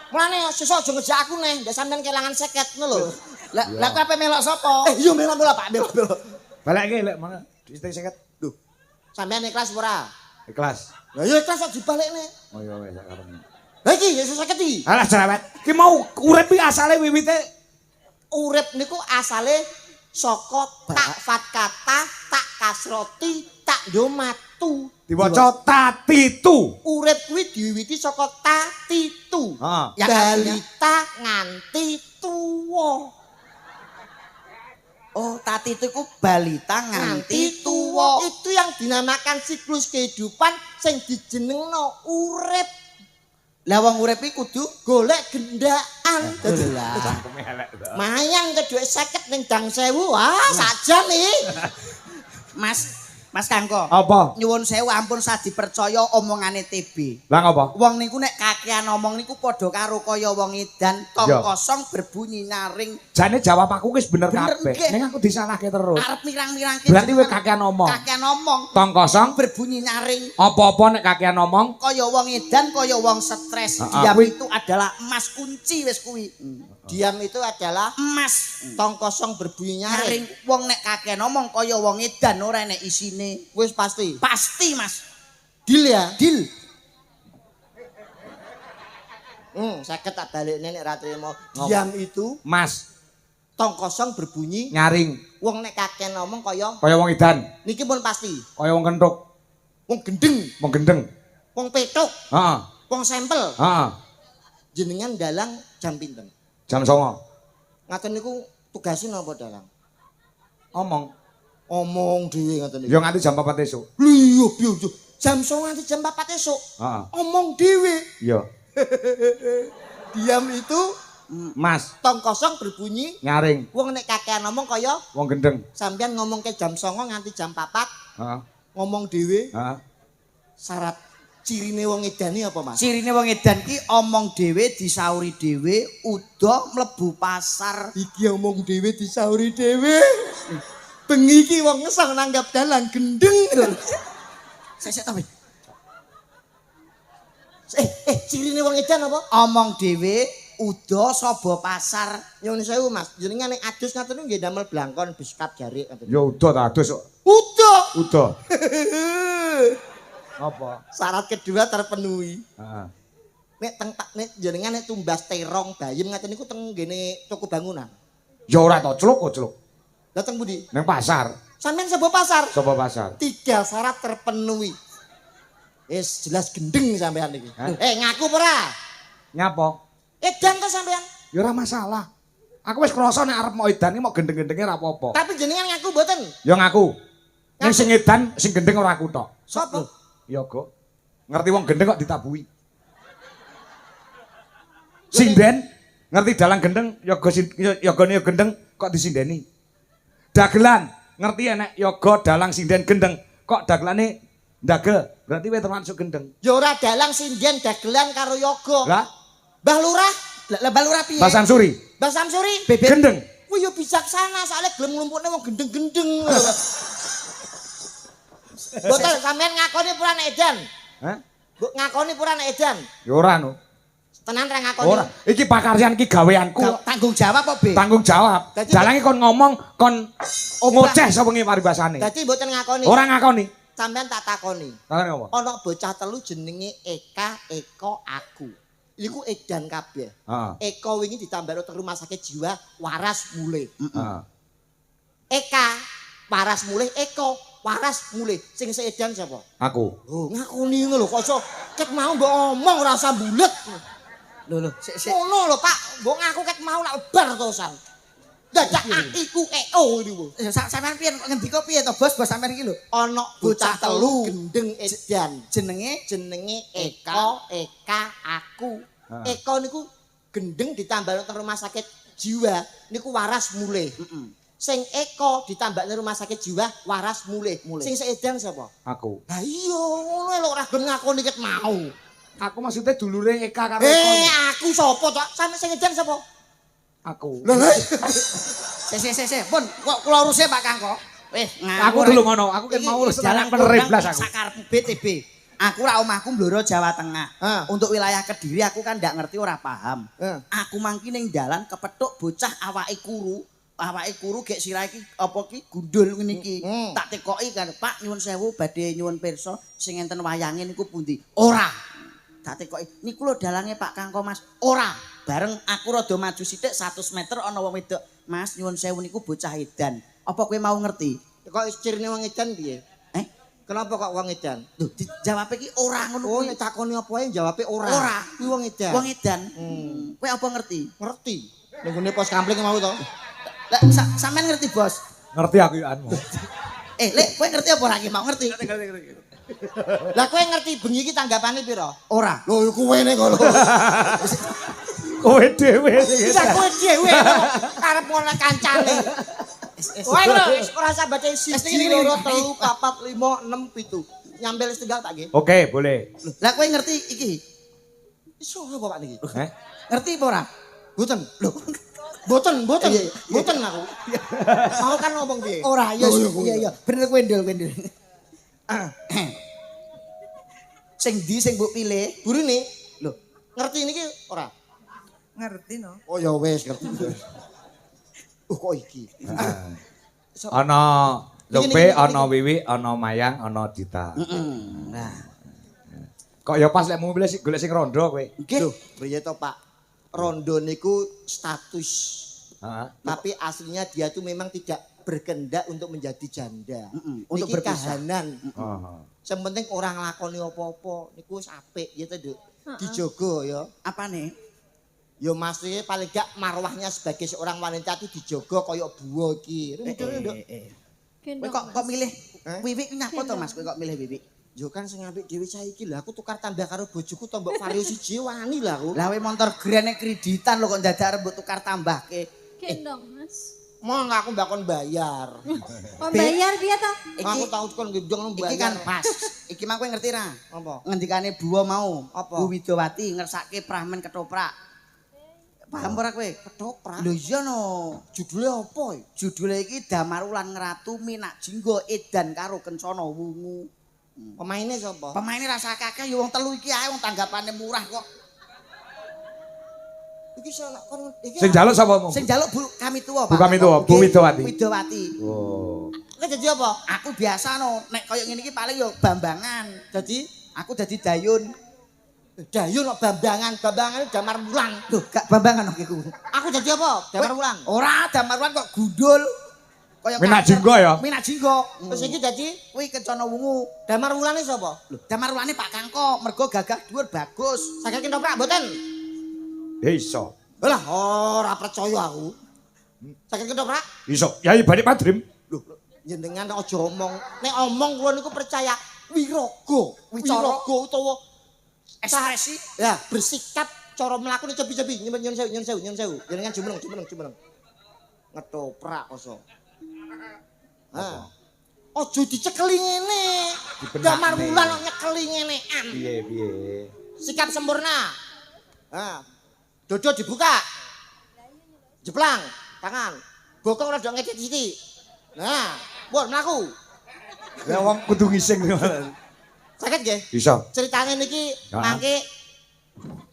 Mulane sesuk aja ngejak aku neh, ndak sampeyan kelangan 50 ngono lho. Lah kowe ape melok sapa? Iya mela-mela Pak, mela-mela. Balik lek mana? Distik 50. Lho, sampeyan ikhlas apa ora? Ikhlas. Lah ya ikhlas kok dibalekne. Oh iya wis sak karepmu. Lah iki ya 50 iki. Alah cerewet. Ki mau urip iki asale wiwite Urip niku asale saka tak fat kata, tak kasroti, tak domatu. diwaca tatitu. Urip kuwi diwiwiti saka tatitu. Heeh. Ya, Balita nganti tuwa. Oh, tati itu ku balita nganti tuwa. tuwa. Itu yang dinamakan siklus kehidupan sing dijenengno urip. Lah wong urip iki kudu Golek gendaan. Dadi lah. Cangkeme elek to. mayang ke dhuwit 50 ning dang 1000. Ah, sajan iki. Mas Kangko. Apa? Nyuwun sewu ampun sadi percaya omongane TB. Lah ngapa? Wong niku nek kakean omong niku padha karo kaya wong edan tong Iya. kosong berbunyi nyaring. Jane jawab aku wis bener Bener, kabeh. nggih. Ning aku disalahke terus. Arep mirang-mirangke. Berarti kowe kakean omong. Kakean omong Tong kosong berbunyi nyaring. apa-apa nek kakean omong Kaya wong edan, kaya wong stres. Heeh. Diam Kuwi- itu adalah emas kunci wis kuwi. Diam itu adalah Emas tong kosong berbunyi nyaring. nyaring. Wong nek kakean omong kaya wong edan ora enek isine. Wis pasti. Pasti, Mas. Deal ya. Deal. 50 tak balekne nek ra trimo. Diam itu Mas tong kosong berbunyi. nyaring Wong nek kakek ngomong kaya kaya wong edan, niki pun pasti. kaya wong kentuk, Wong gendeng, wong gendeng. wong petuk, Heeh. wong sampel. Heeh. Jenengan dalang jam pinten? Jam 09.00 Ngaten niku tugasin apa dalang? omong. Omong dhewe ngaten niku. Ya nganti jam 4 esuk. Lho iya piye yo. Jam 09.00 nganti jam 4 esuk. Heeh. Omong dhewe. Iya. Diam itu Mas tong kosong berbunyi. nyaring Wong nek kakean ngomong kaya wong gendeng. sampean ngomong ke jam 09.00 nganti jam 4 Heeh. ngomong dhewe. Heeh. Syarat cirine wong edane apa, Mas? Cirine wong edan ki omong dhewe, disauri dhewe, udah mlebu pasar. Iki omong dhewe disauri dhewe. Bengi iki wong ngesang nanggap dalang gendeng. Sesek to, Be. Cirine wong edan apa? Omong dhewe, udah sobo pasar. Nyuwun sewu, Mas. Jenengan nek adus ngaten niku nggih damel blangkon beskap jarik ngaten. Ya udah ta adus kok. Udah. Udah. Apa? Syarat kedua terpenuhi. Heeh. Nek jenengan nek tumbas terong bayem ngaten niku teng ngene toko bangunan. Ya ora to, celuk kok celuk. Lah teng pundi? Ning pasar. Sampeyan sebuah pasar. Sapa pasar? 3 syarat terpenuhi. Jelas gendeng sampean iki. Hah? Ngaku apa ora? Nyapa? Edan to sampean. Ya ora masalah. Aku wis krasa nek arep mau edan iki mau gendeng-gendenge ora apa-apa. Tapi jenengan ngaku mboten. Ya ngaku. Ning sing edan sing gendeng ora aku tok. Sopo? Ya kok. Ngerti wong gendeng kok ditabuhi. Sinden ngerti dalang gendeng yogane gendeng kok disindeni. Dagelan ngerti enek yoga dalang sinden gendeng kok dagelane ndagel. Berarti kowe termasuk gendeng. Ya ora dalang sinden dagelan karo yoga. Lah, Mbah Lurah, Lah bal ora piye? Mbah Samsuri Mbah Samsuri, Bebek. gendeng. kuwi yo bijaksana soalnya gelem nglumpukne wong gendeng-gendeng. Boten sampean ngakoni pura nek edan. Hah? Mbok ngakoni pura nek edan. Ya ora no. Tenan ra ngakoni. Ora. Iki pakaryan iki gaweanku. Tanggung jawab apa, Be? Tanggung jawab. Dadi- Dalange kon ngomong kon ngoceh sapa ngi paribasane. Dadi mboten ngakoni. Ora ngakoni. Sampean tak takoni. Takoni apa? Ana bocah telu jenenge Eka, Eko, aku. Iku edan kabeh. Heeh. Eko wingi ditambah ke rumah sakit jiwa waras mulih. Heeh. Eka waras mulih, Eko waras mulih. Sing seedan sapa? Aku. Oh, ngakoni ngono lho kok iso ket mau mbok omong ora usah bulet. Lho, sik. Ngono lho, Pak. Mbok ngaku ket mau lak bar to san. Dadak iku eo niku. Sampeyan piye ngendika piye to, Bos? Bos sampeyan iki lho. Ana bocah telu gendeng edan. Jenenge Eka, aku. Eka niku gendeng ditambah ke rumah sakit jiwa niku waras mulih. Sing Eko ditambah ke rumah sakit jiwa waras mulih. Sing seedan sapa? Aku. Lah iya ngono lho ora gelem ngakoni ket mau. Aku maksudnya dulure Eka karo Eko. Aku sapa to? Sampe sing edan sapa? Aku. Lho lho. Sik. Pun kula uruse Pak Kangko. Wis, Aku dulu ngono, aku kan mau jalan penerip blas aku. Sakarepmu BTB. Aku ra omahku Blora Jawa Tengah. Untuk wilayah Kediri aku kan ndak ngerti ora paham. Aku mangki ning dalan kepethuk bocah awake kuru gek sirah iki apa ki gundul ngene iki. Tak tekoki kan, Pak nyuwun sewu badhe nyuwun pirsa sing enten wayange niku pundi? Ora. Tak tekoki, niku lho dalange Pak Kangko Mas. Ora. Bareng aku rada maju sithik 100 meter ana wong wedok. Mas nyuwun sewu niku bocah edan. Apa kowe mau ngerti? Kok cirine wong edan piye? Kenapa kok wong edan? Lho, dijawab iki ora ngono Oh, kuwi. nek takoni apa ae jawabe ora. Ora. Kuwi wong edan. Wong edan. Kowe apa ngerti? Ngerti. Ning ngene pos kampling mau to. Lah sampean ngerti, Bos? Ngerti aku ya anu. Lek kowe ngerti apa ora iki mau ngerti? Lah kowe ngerti bengi iki tanggapane pira? Ora. Lho kowe nek ngono. Kowe dhewe sing Bisa kowe dhewe karep ngono kancane. Kowe lho wis ora sabate 1 2 3 4 5 6 7. Nyambel setunggal tak nggih. Oke, boleh. Lah kowe ngerti iki? Iso apa Pak niki? Ngerti apa ora? Mboten. Lho. Mboten aku. Mau kan ngomong piye? Ora, iya. Bener kowe ndul. Sing ndi sing mbok pilih? Burine Lho, ngerti niki ora? ngerti no. Oh ya wis ngerti. Kok iki? Ana Lope, ana Wiwi, ana Mayang, ana Dita. Nah, Kok ya pas lek mau milih golek sing rondo kowe. Lho, piye to Pak? Rondo niku status. Heeh. Tapi aslinya dia tuh memang tidak berkendak untuk menjadi janda. Untuk Niki berpisah. kahanan. Heeh. Sing penting orang nglakoni apa-apa niku wis apik ya to, Duk. Dijogo ya. apane? Ya maksudnya paling gak marwahnya sebagai seorang wanita itu dijogo kaya buah iki. Kowe kok milih Wiwi kenapa to Mas? Kowe kok milih Wiwi? Yo kan sing apik dhewe saiki lho aku tukar tambah karo bojoku tombok vario siji wani lah aku. Lah kowe motor grene kreditan lho kok dadak arep mbok tukar tambahke. Gendong, Mas. Mau aku bakon bayar. Oh, bayar piye to? Aku tau kon gendong bayar. Iki kan pas. Iki mah kowe ngerti ra? apa? Ngendikane buwa mau, Apa? Bu Widowati ngersake pramen ketoprak. Paham ora kowe? Ketoprak. Lho iya no. Judule apa? Judule iki Damar Wulan Ngratu Minak Jingga Edan karo Kencana Wungu. Pemainnya sapa? Pemaine rasa kakek ya wong telu iki ae wong tanggapane murah kok. Iki sono kon iki. Sing jaluk sapa mu? Sing njaluk Bu Kami Tuwa, Bu Kami Tuwa, Bu Widowati. Widowati. Oh. Kowe dadi apa? Aku biasa no, nek kaya ngene iki paling yo bambangan. Dadi Aku dadi dayun. Dayun kok bambangan Damar Wulan. Loh, gak bambangan kok iku. Aku dadi apa? Damar Wulan. Ora, Damar Wulan kok gundul. Kaya Minak kaget. Jingga ya? Minak Jingga. Terus iki dadi Kuwi Kencana Wungu. Damar Wulane sapa? Loh, Damar Wulane Pak Kangko, mergo gagah dhuwur bagus. Saged ketoprak mboten? Ya iso. Lah ora percaya aku. Saged ketoprak? Iso. Yai balik Madrim. Loh, jenengan aja omong. Nek omong kula niku percaya wiraga. Wiraga utawa Ekspresi. ya bersikap cara mlaku cepi-cepi nyun sewu. Jenengan jumeneng. Ngetoprak koso. Ha. Aja dicekeli ngene. Damar Wulan kok nyekeli ngenean. Piye. Sikap sempurna. Ha. Dodo dibuka. Jeplang tangan. Bokong rada ngedit sithik. Nah, pun mlaku. Ya wong kudu ngising. Saged nggih? Iso. Ceritane niki Ya. mangke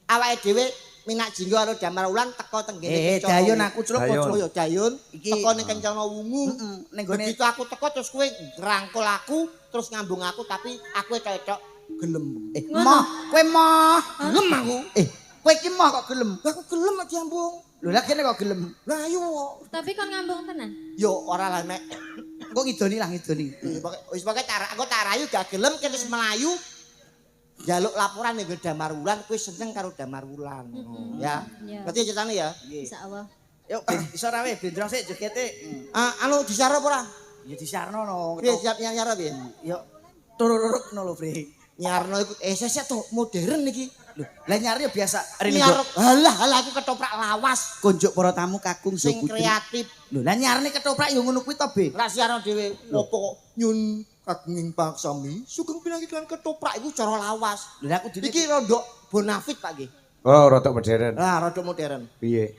awake dhewe Minak Jingga karo Damar Wulan teko teng ngene Kencana Dayun Wungu. aku celup Dayun. celup. Oh ya Dayun Iki. teko ning Kencana Wungu. Ning gone Begitu aku teko terus kowe ngrangkul aku terus ngambung aku tapi aku ketok gelem. moh, kowe moh. Gelem aku. Kowe iki moh kok gelem. Lah aku gelem mek diambung. Lho lah kene kok gelem. Lah ayo. Tapi kon ngambung tenan. Yo ora lah mek. Kok ngidoni lah ngidoni. Wis pokoke cara aku tak rayu gak gelem kene wis melayu. Jaluk laporan ning Damar Wulan kowe seneng karo Damar Wulan. Ya. Ya. Berarti ceritane ya. Insyaallah. Yuk, iso ra we bendrang sik jogete. Anu disarep ora? Ya disarno no. Piye siap nyarep piye? Yuk. Tururuk no lho, Bre. Nyarno iku sesek to modern iki. Lho, lah nyari ya biasa rene Nyarep. Halah aku ketoprak lawas konjuk para tamu kakung sing Putri. kreatif. Lho, lah nyarne ketoprak ya ngono kuwi to, Be. Lah siarno dhewe opo kok nyun kagunging paksami sugeng pinanggih lan ketoprak iku cara lawas. Lho, aku dene Iki rondok bonafit Pak nggih. Oh, rada modern. Lah rada modern. Piye?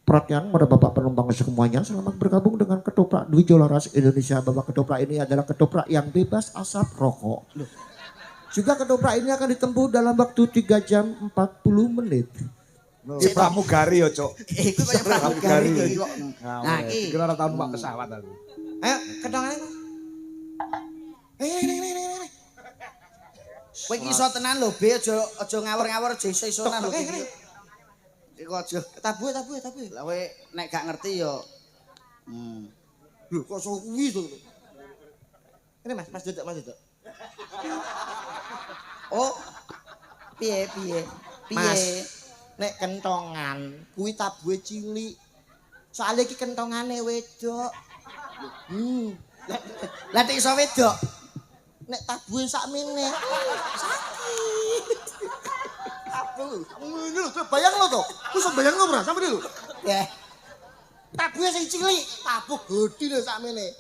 Perhatian pada Bapak penumpang semuanya, selamat bergabung dengan ketoprak Dwi Jolaras Indonesia. Bapak ketoprak ini adalah ketoprak yang bebas asap rokok. Juga ketoprak ini akan ditempuh dalam waktu 3 jam 40 menit. Iki pramugari yo, Cuk. iku kaya pramugari iki kok. Nah, iki kira ora tau numpak pesawat aku. Ayo ketongane. Ini. kowe iki iso tenan lho, Be, aja ngawur-ngawur aja iso tenan lho iki. Iku aja. Tabuhe. Lah kowe nek gak ngerti ya Lho kok iso kuwi to. Ini Mas Duduk. Oh. Piye? Mas, nek kentongan kuwi tabuhe cilik. Soale iki kentongane wedok. Lah nek iso wedok. Nek tabuhe sakmene. Sakit. Apa lu? Ngono lho, bayang lo to. Ku iso bayang lo ora sampe lho. Ya. Tabuhe sing cilik, tabuh gedhi lho sakmene.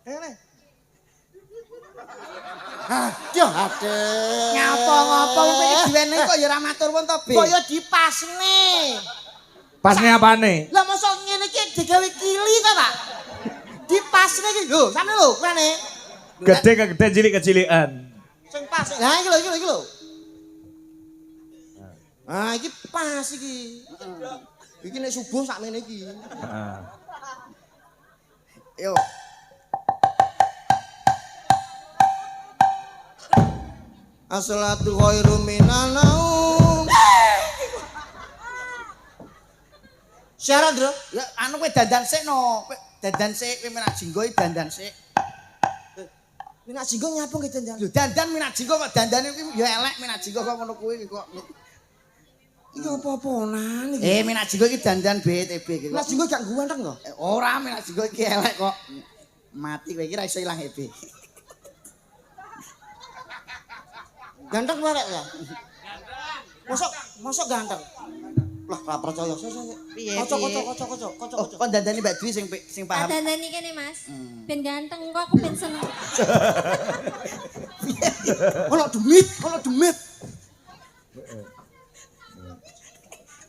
Ene. Aduh, aduh. Ngapa kowe iki diwene kok ya ora matur pun to, Be. Kok ya dipasne. Pasne apane? Lah mosok ngene iki digawe kili ta, Pak? Dipasne iki lho, sampe lho, rene. Gede ke gede, cilik ke cilikan. Sing pas. Lah iki lho. Ah, iki pas iki. Iki nek subuh sakmene iki. Heeh. Yo. As-salatu khairum minan naum. Syarat, Bro. Ya anu kowe dandan sik no. Kowe dandan sik kowe menak jinggo dandan sik. Minak jinggo nyapa nggih dandan? Lho dandan menak jinggo kok dandane kuwi ya elek menak jinggo kok ngono kuwi kok. Iki apa-apanan iki? Menak jinggo iki dandan BTB iki kok. Minak jinggo gak guanteng to? Ora menak jinggo iki elek kok. Mati kowe iki ra iso ilang hebe. Ganteng wae ya. Mosok ganteng. Lah ora percaya. Piye? Kocok. Kon dandani Mbak Dwi sing paham. Dandani kene Mas. Ben ganteng kok aku ben seneng. Ono demit.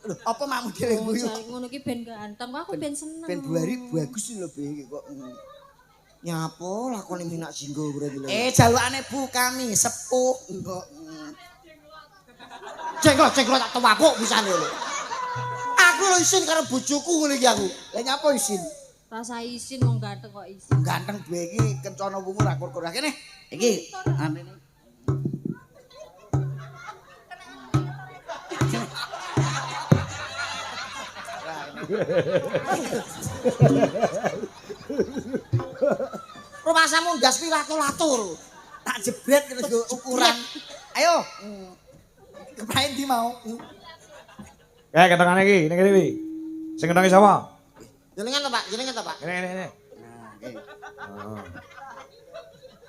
Lho, apa makmu dhewe guyu? Ngono ki ben ganteng kok aku ben seneng. Ben buari bagus lho Be iki kok. Nyapo lakone minak jinggo berarti lho. Jalukane Bu kami sepuh kok. Cengkok tak tewakuk pisane lho. Aku lho isin karo bojoku ngene iki aku. Lah nyapa isin? Rasa isin wong ganteng kok isin. Ganteng duwe iki kencana wungu ra kur-kur. Kene. Iki antene. Rumah samu ndas pilatur-latur. Tak jebret terus go ukuran. Ayo. Kepain di mau. Ketengane iki, ning kene iki. Sing kentonge sapa? Jenengan to, Pak? Ini.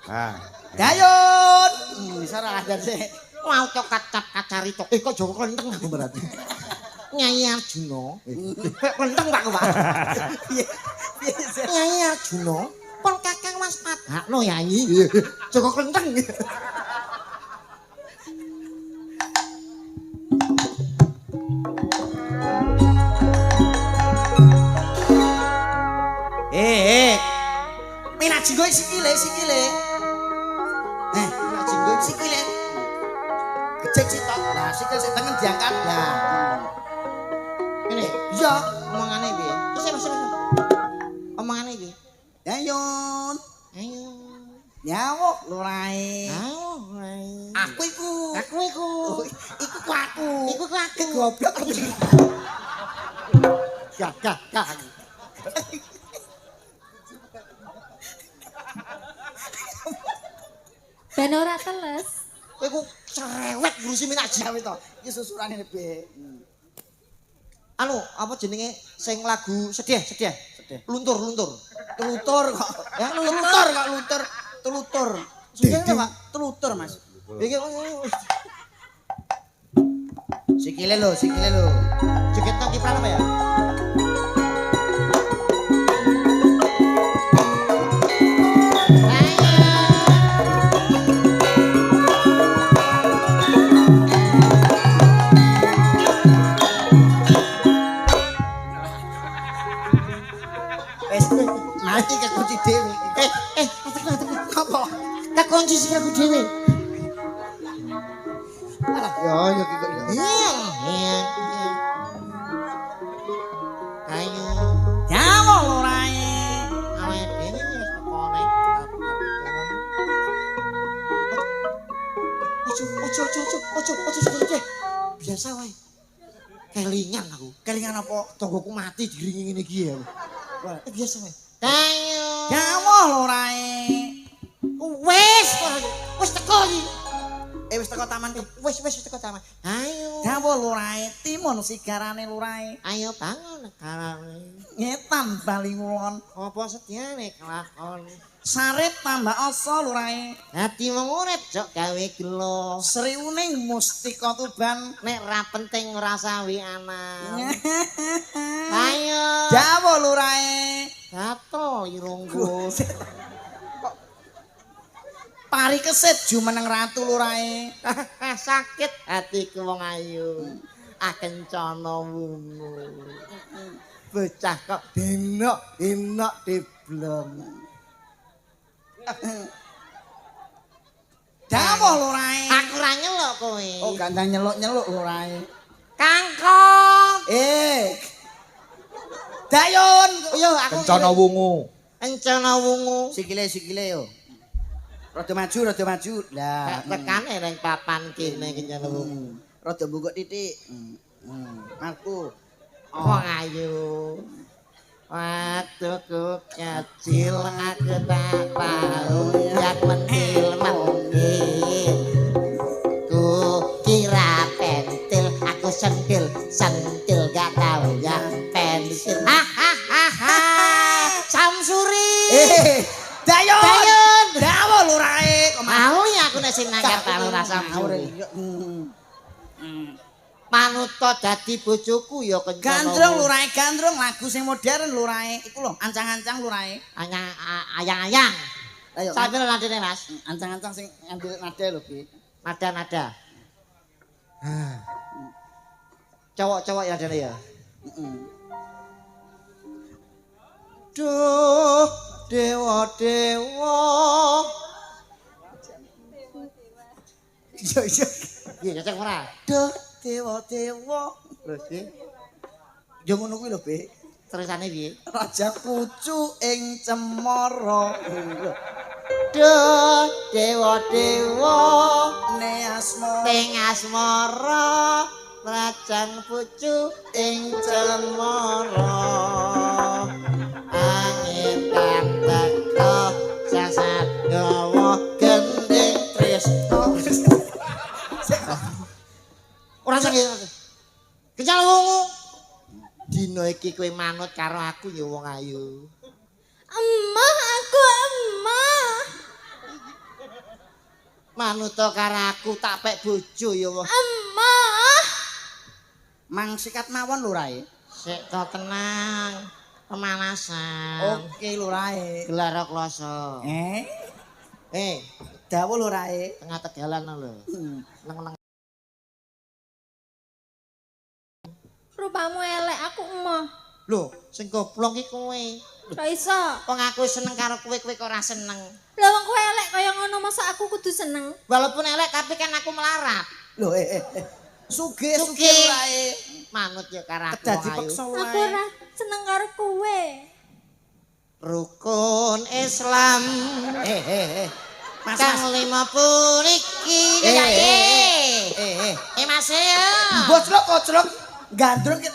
Nah. Dayun. Bisa ra ajar sik. Mau cok kacap kacari tok. Kok Jawa kelenteng aku berarti. Nyai Arjuna. Kelenteng Pak, Pak. Piye? Nyai Arjuna pon Kakang Mas Padakno Nyai. Jawa kelenteng. Minak jinggo sikile. Minak jinggo sikile. Gecek sitok. Lah sikil sing tengen diangkat. Lah. Ini, Iya, omongane piye? Terus Omongane piye? Dayun. Ayo. Nyawuk lurae. Aku iku. Aku iku. Iku ku aku. Iku ku aku. Goblok. Gak. Ben ora teles. Kowe ku cerewet ngurusi minyak Ya wis to. Iki susurane be. Anu, apa jenenge sing lagu sedih. Luntur. Telutur kok. Ya, Telutur. Sudah enggak, Pak? Telutur, Mas. Iki Sikile lho. joget nang kipran apa ya? Wis mati kekunci dhewe. Apa? Tak kunci sih aku dhewe. Ya iki kok ya. Iya. Ayo. Nyawuk lurae. Awake dhewe wis tekone. Ojo sedih. Biasa wae. Kelingan aku. Kelingan apa? Tonggoku mati diringi ngene iki ya. Biasa wae. Ayo. Nyawuk lurae. Wis teko iki. Wis teko taman ke. Wis teko taman. Ayo. Nyawuk lurae. Timun sigarane lurae. Ayo bangun karane. Ngetan bali ngulon. Apa setiane kelakon. Sarit tambah asa lurae. Hati mengurip jok gawe gelo. Sriuning mustika tuban. Nek ra penting ngrasawi anak. Ayo. Nyawuk lurae. Gatel irungku. Pari kesit jumeneng ratu lurae. Sakit hatiku wong ayu. Akencana wungu. Bocah kok enok diblong. Nyawuk lurae. Aku ra nyeluk kowe. Oh, gandang nyeluk-nyeluk lurae. Kangkong. Dayun. Yo aku Kencana wungu. Kencana wungu. Sikile yo. Rada maju. Lah, Tekane ning papan kene kencana wungu. Rada mbungkuk titik. Aku. Wong ayu. Waktuku kecil aku tak tahu yang mentil. Ku kira pentil, aku sentil gak tahu yang pensil. Hahaha. Samsuri. Dayun. Nyawuk lurae. Mau ya aku nek sing nangkep tahu rasa Samsuri. Manuto dadi bojoku ya kencana. Gandrung lurae, gandrung lagu sing modern lurae. Iku lho, ancang-ancang lurae. Ayang-ayang. Ayo. Sambil nadine Mas. Ancang-ancang sing ngambil nada lho, Bi. Nada-nada. Cowok-cowok ya dene ya. Duh, dewa. Iya. Iya, cocok ora? Duh, dewa. Lho, iki Yo ngono kuwi lho, Bi. terusane piye? Raja pucu ing cemara. Duh, dewa. Ne asma. Ing asmara, rajan pucu ing cemara. Angin kang teka sasat gawa gending tresno. Ora sange. Kecal wungu. Dina iki kowe manut karo aku ya wong ayu. Aku emah. Manut karo aku tak pek bojo ya wong. Emah. Mang sikat mawon lurae. Sik to tenang. Pemanasan. Oke lurae. Gelar kloso. Dawuh lurae. Tengah tegalan lho. Neng Rupamu elek, aku emah. lho, sing goblok iki kowe. Ra iso. Wong aku seneng karo kowe kok ora seneng. Lah wong kowe elek kaya ngono masa aku kudu seneng. Walaupun elek tapi kan aku melarat. Lho Sugih lurae. Manut ya karo aku. Kedadi ayu. peksa Aku wae. ora seneng karo kowe. Rukun Islam. Mas, Kang mas. lima puniki Mas ya. Boclok koclok gandrung ki.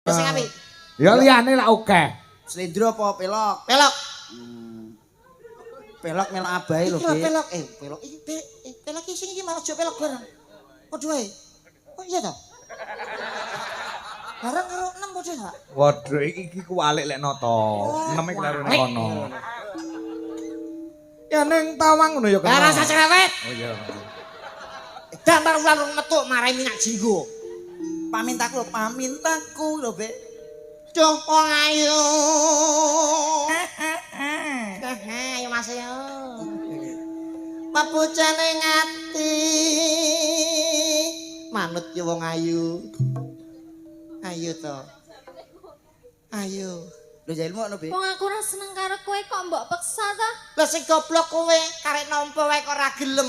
Sing apik. Ya liyane lah oke. Slendro apa pelok? Pelok. Pelok melok abahe lho, Iki Dik. pelok pelok iki pelok iki sing iki malah aja pelok bareng. Padha wae. Oh iya to? Bareng karo 6 padha ta? Waduh iki kualik lek noto. 6 iki karo ning kono. Ya ning tawang ngono ya Lah rasa cerewet. Oh iya. Damar ulang metu marai minyak jinggo. Pamintaku lho, Bek. Duh wong ayu. Ayo Mas yo. Papucane ngati. Manut yo wong ayu. Ayo to. Ayo. Lho jailmu ono, Bek. Wong aku ora seneng karo kowe kok mbok peksa ta? Lah sing goblok kowe karek nampa wae kok ora gelem.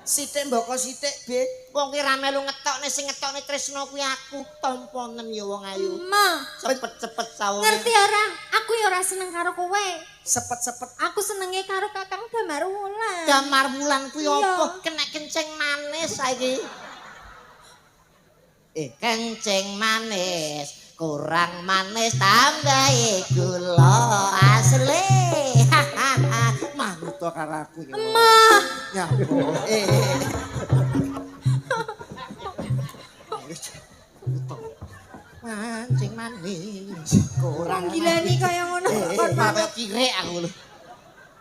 Sithik mboko sithik, Bek. Wong ki ra melu ngetokne sing ngetokne tresno kuwi aku tamponen ya wong ayu. Ma, Cepet-cepet sawane. ngerti ora? Aku ya ora seneng karo kowe. Sepet-sepet. Aku senenge karo Kakang Damar Wulan. Damar Wulan kuwi Iya. apa? Kena kencing manis saiki. Kencing manis, kurang manis tambahi gula asli. Manut to karo aku ya. Ma, Ya. Mancing manis, kurang gilani kaya ngono kok Kaya kirek aku lho.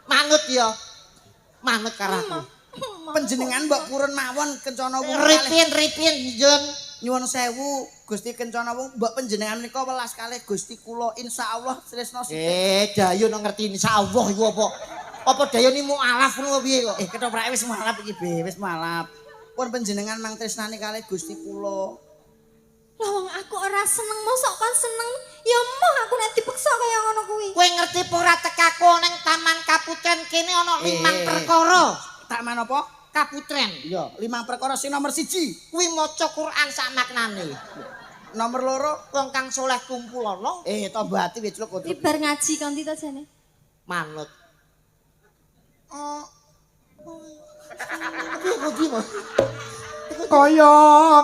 Manut ya. Manut karo aku. Panjenengan mbok purun mawon kencana wong kalih. Ripin Jun. Nyuwun sewu Gusti kencana wong mbok panjenengan menika welas kalih Gusti kula insyaallah tresno sithik. Dayo nang ngerti insyaallah iku apa? Apa dayo ni mualaf ngono piye kok? Ketoprak wis malap iki, Be, wis malap. Pun panjenengan mang tresnani kalih Gusti kula. Lah wong aku ora seneng mosok kon seneng. Ya moh aku nek dipeksa kaya ngono kuwi. Kowe ngerti apa ora tekaku ning Taman Kaputren kene ana 5 perkara. Takman apa? Kaputren. Iya, 5 perkara sing nomor 1. Kuwi maca Quran sak maknane. Nomor 2, Wong kang soleh kumpul ana tombati wis celuk kono. Ibar ngaji kon tito jane. manut. Kaya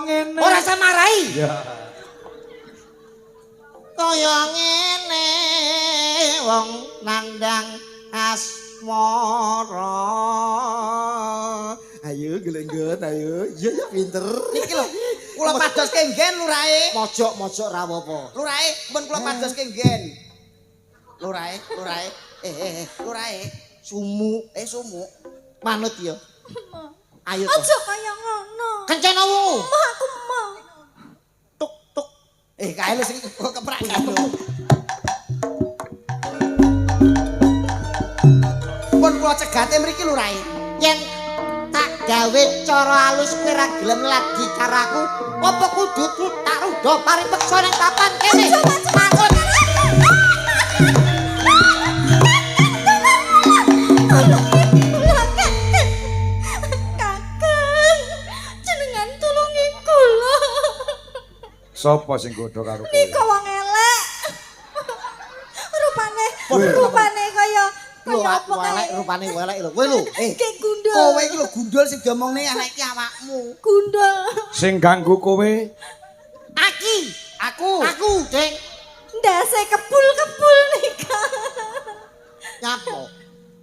ngene. Ora samarai. Ya. Kaya ngene wong nandang asmara. Ayo gelenggon ayo. Iya ya pinter. Niki lho, kula padoske nggen lurahe. Mojok-mojok ra apa-apa. Lurahe, mun kula padoske nggen. Lurahe. Lurahe. Sumu, Sumu. manut ya. Ayo to. Aja kaya ngono. Kencana wu. Mah aku mah. Tuk tuk. Kae lho sing keprak. Pun kula cegate mriki lurahe. Yen tak gawe cara halus kowe ra gelem lagi karo aku, apa kudu tak rudo paripeksa ning papan kene. Manut. Kakang, jenengan tulungi kula. Sopo sing godho karo kowe? Nika wong elek. Rupane kaya apa Elek kae? rupane elek lho. Kowe lho. Kayak gundul. Kowe iki lho gundul sing diomongne anak iki awakmu. Gundul. Sing ganggu kowe Aki, aku, Deng. Ndase kepul-kepul nika. Nyapo?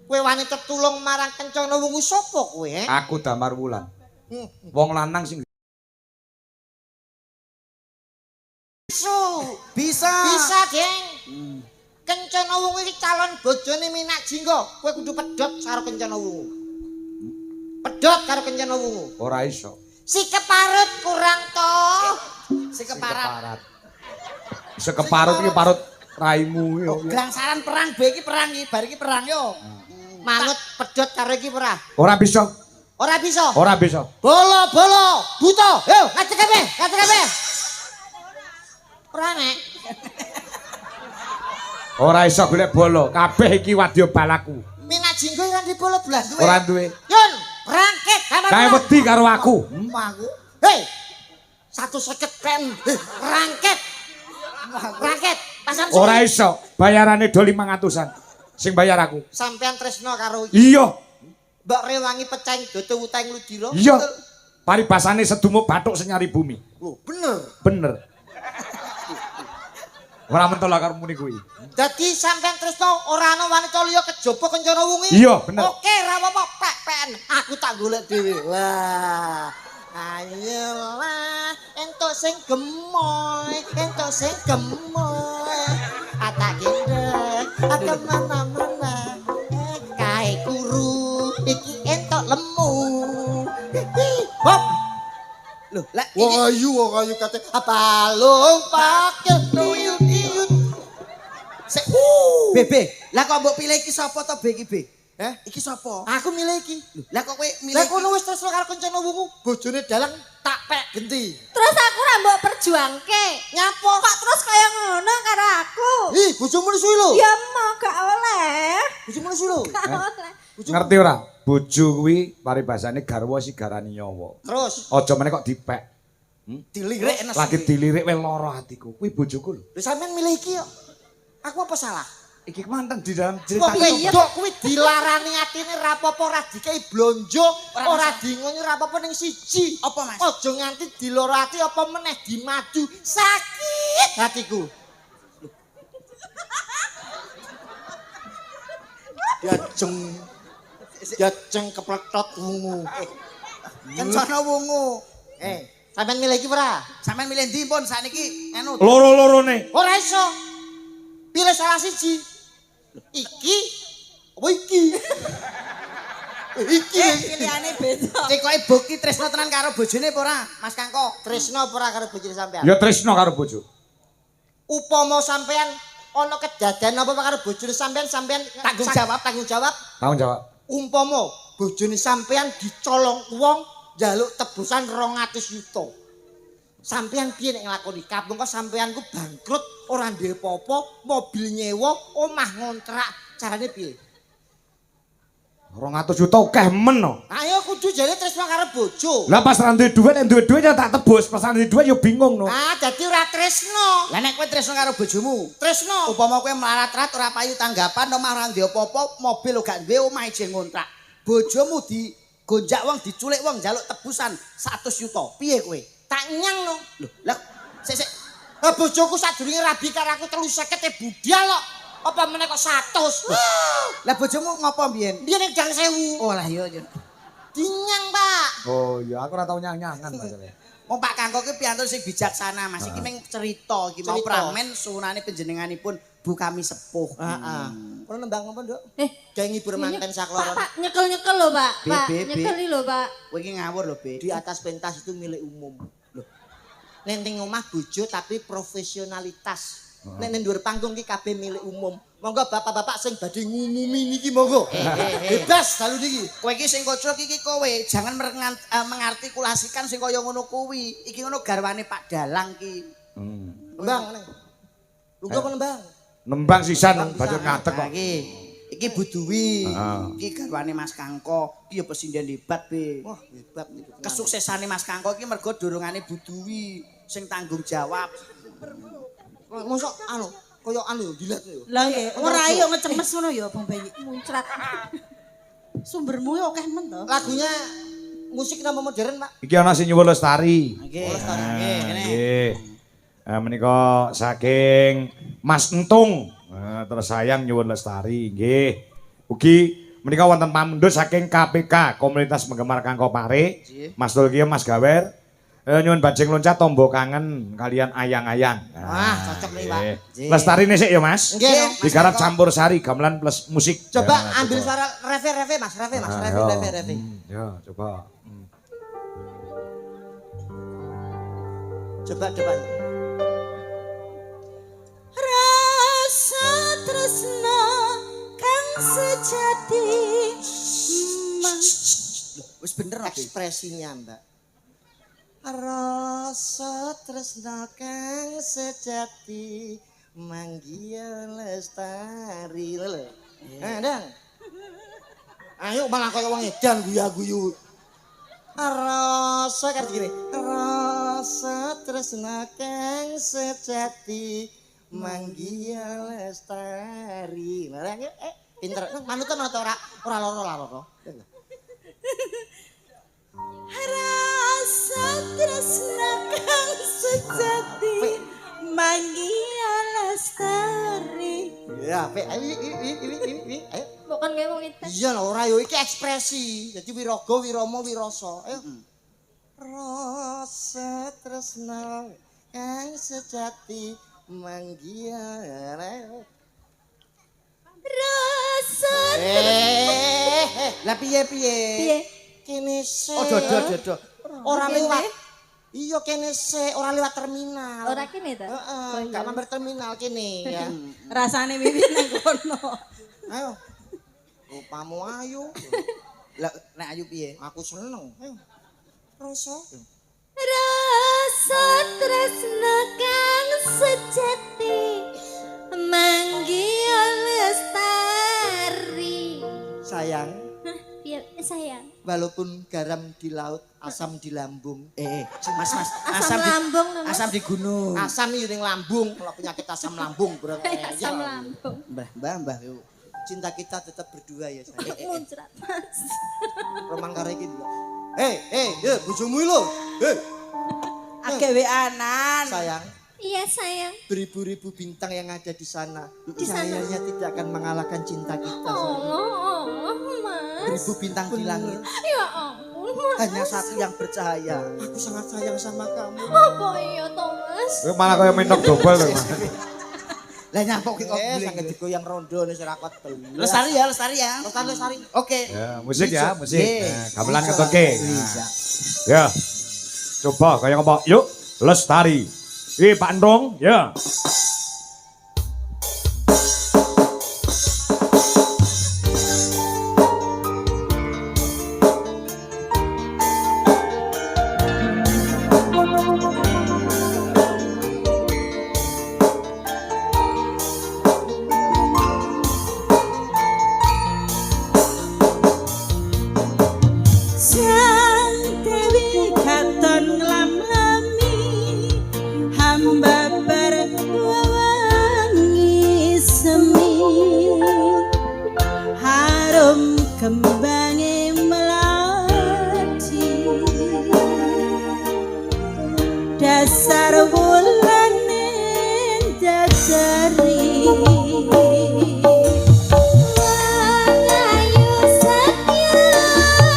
Kowe wani tetulung marang kencana wungu sapa kowe? aku Damar Wulan. Wong lanang sing Bisa. Bisa, Deng. Kencana wungu iki calon bojone Minak Jinggo. Kowe kudu pedhot karo kencana wungu. Pedhot karo kencana wungu. ora iso. Si keparut kurang to. Sing keparat. Sekeparut iki parut raimu yo. Glangsaran perang be iki perang iki, bar iki perang yo. Manut pedhot karo iki ora? Ora bisa. Ora bisa. Ora bisa. Bolo, buta. Yo, ngajak kabeh. Ora nek. Ora iso golek bolo. Kabeh iki wadya balaku. Minak Jinggo kan di bolo blas duwe. Ora duwe. Yun, rangket kamar. Kae wedi karo aku. Aku. Hei. 150 pen. Rangket. Pasang Ora iso. Bayarane do 500-an. Sing bayar aku. Sampean tresno karo Iya. Mbak Rewangi peceng dodo utang ludira. Iya. Paribasane sedumuk bathuk senyari bumi. Oh, bener. Bener. Ora mentol karo muni kuwi. Dadi sampean tresno ora ana wanita liya kejaba kencana wungi. Iya, bener. Oke, ra apa-apa, pek-peken. Aku tak golek dhewe. Wah. Ayolah, entuk sing gemoy, entuk sing gemoy. Atak gendek, akan mana-mana. Kae kuru, iki entuk lemu. Hop. Loh, lek Wong ayu kate apa pakai luyut-luyut. sik Bebe, lah kok mbok pilih iki sapa to Be iki Be? Iki sapa? Aku milih iki. Lah kok kowe milih Lah kono wis tresno karo kencana wungu, bojone dalang tak pek genti. Terus aku ra mbok perjuangke. Nyapo? Kok terus kaya ngono karo aku? Ih, bojomu nesu lho. Ya mau gak oleh. Bojomu nesu lho. Gak oleh. Ngerti ora? Bojo kuwi paribasane garwa sigarani nyawa. Terus Aja meneh kok dipek. dilirik enes. Lagi dilirik wae lara atiku. Kuwi bojoku lho. lho sampean milih iki kok. Aku apa salah? Iki manten di dalam Kok cerita. wedok kuwi dilarani atine ra apa-apa ora dikei blonjo, ora dingonyo ra apa-apa ning siji. Apa, Mas? Aja nganti diloro ati apa meneh dimadu. Sakit hatiku. Jajeng kepletot wungu. Kencana wungu. Sampeyan milih iki ora? Sampeyan milih ndi pun sakniki anu. Loro-lorone. Ora iso. Pilih salah siji. Iki apa iki? Iki Pilihane beda. Cikoke Boki tresno tenan karo bojone apa ora, Mas Kangko? tresno apa ora karo bojone sampean? Ya tresno karo bojo. Upama sampean ana kedaden apa karo bojone sampean Tanggung jawab. tanggung jawab. Tanggung jawab. Umpama bojone sampean dicolong wong njaluk tebusan 200 juta. Sampean piye nek nglakoni? Kapungka sampean ku bangkrut, ora duwe apa-apa, mobil nyewa, omah ngontrak. Carane piye? 200 juta akeh men no. Ayo kudu jane tresno karo bojo. Lah pas ra duwe dhuwit, nek duwe dhuwit ya tak tebus, pas ra duwe dhuwit ya bingung no. Ah, dadi ora tresno. Lah nek kowe tresno karo bojomu, Tresno. upama kowe melarat-rat ora payu tanggapan omah ora ndek apa-apa, mobil gak duwe omah ijeng ngontrak. Bojomu digonjak wong, diculik wong, njaluk tebusan 100 juta. Piye kowe? Tak nyang no. Loh, lah sik Bojoku sadurunge rabi karo aku 350 budal kok. Apa meneh kok 100. lah bojomu ngopo mbiyen? Dia ning Gang Sewu. Oh lah iya. Dinyang, Pak. Oh iya, aku ora tau nyang-nyangan masalahnya. Wong Pak Kangko ki piantun sing bijaksana, Mas. Iki meng cerita, iki mau Cerita. pramen sunane panjenenganipun Bu Kami Sepuh. Heeh. Kono nembang apa, Nduk? Eh, Kayak ngibur manten sakloron. Pak, nyekel-nyekel lho, Pak. Be, Pak, be, be. nyekeli lho, Pak. Kowe iki ngawur lho, Be. Di atas pentas itu milik umum. Loh. Nek ning omah bojo tapi profesionalitas. Nek ning dhuwur panggung ki kabeh milik umum. Monggo bapak-bapak sing badhe ngumumi niki monggo. Bebas dalu niki. Kowe iki sing kocok iki kowe, jangan mengartikulasikan sing kaya ngono kuwi. Iki ngono garwane Pak Dalang ki. Nembang neng. Lu kok nembang? Nembang sisan Nembang banjur pisan. ngadeg Nah, kok. iki Bu Duwi. Heeh. Iki garwane Mas Kangko. Iki ya presiden hebat, Be. Wah, hebat niku. Kesuksesane Mas Kangko iki mergo dorongane Bu Duwi sing tanggung jawab. Mosok anu, koyo anu dilat yo. Lah nggih, ora yo ngecemes ngono ya Bang Bayi. Muncrat. Sumbermu yo akeh men to. Lagunya musik nama modern, Pak. Iki ana sing nyuwun lestari. Nggih. Lestari. Nggih, ngene. Nggih. Menika saking Mas Entung. Terus sayang nyuwun lestari nggih. Ugi menika wonten pamundhut saking KPK Komunitas Penggemar Kangko Pare. Mas Tulkio Mas Gawer. Nyuwun bajing loncat tombo kangen kalian ayang-ayang. Wah, cocok nih, Pak. Nggih. Lestarine sik ya, Mas. Nggih, Mas Digarap Kangko. campur sari gamelan plus musik. Coba Ya, ambil coba. suara reve Mas, reve Mas, Ayo. reve. Ya, coba. Coba depan. Rasa tresna kang sejati. Wis bener apa? Ekspresinya, Mbak. Rasa tresna kang sejati manggil lestari lho. Dang. Ayo malah kaya wong edan guyu-guyu. Rasa kan gini. Rasa tresna kang sejati manggil lestari. Pinter. Manut ora loro. Rasa tresna kang sejati manggia lestari. Ya, Pe, ini. Ayo. Bukan kayak mau itu. Iya lho, ora yo iki ekspresi. Jadi wiraga, wirama, wirasa. Ayo. Rasa tresna kang sejati manggia. Rasa Lah piye? piye? Kene se. Oh dodo. Ora lewat. Iya kene se, ora lewat terminal. Ora kene ta? Heeh, gak mampir terminal kene ya. Rasane wiwit nang kono. Ayo. Rupamu ayu. Lah nek ayu piye? Aku seneng. Ayo. Rasa. Rasa tresna kang sejati manggia lestari. Sayang, Piye sayang? walaupun garam di laut, asam di lambung. Mas. Asam lambung lho, Mas. Asam di gunung. Asam yo ning lambung, kalau penyakit asam lambung, Bro. Asam lambung. Mbah. Yuk. Cinta kita tetap berdua ya, sayang. Muncrat, Mas. Romang karo iki lho. Ya bojomu lho. Agak weanan. Sayang, Iya sayang. beribu-ribu bintang yang ada di sana. Di sana. Cahayanya tidak akan mengalahkan cinta kita. sayang. Mas. Beribu bintang di langit. Ya ampun, Mas. Hanya satu yang bercahaya. Aku sangat sayang sama kamu. Apa iya toh, Mas? Kowe malah kaya mentok dobel to. Lah nyapok iki kok Sangat digoyang rondo nih serakot. Lestari ya. Lestari. Oke. Ya, musik ya, musik. Ye. Nah, gamelan ngetoke. Bisa. Ya. Coba kayak apa? Yuk, Lestari. Pak Ndong, ya. Sang Dewi katon nglam-lami hamba berwangi semi harum kembange melati dasar wulane jajari Wangayu satya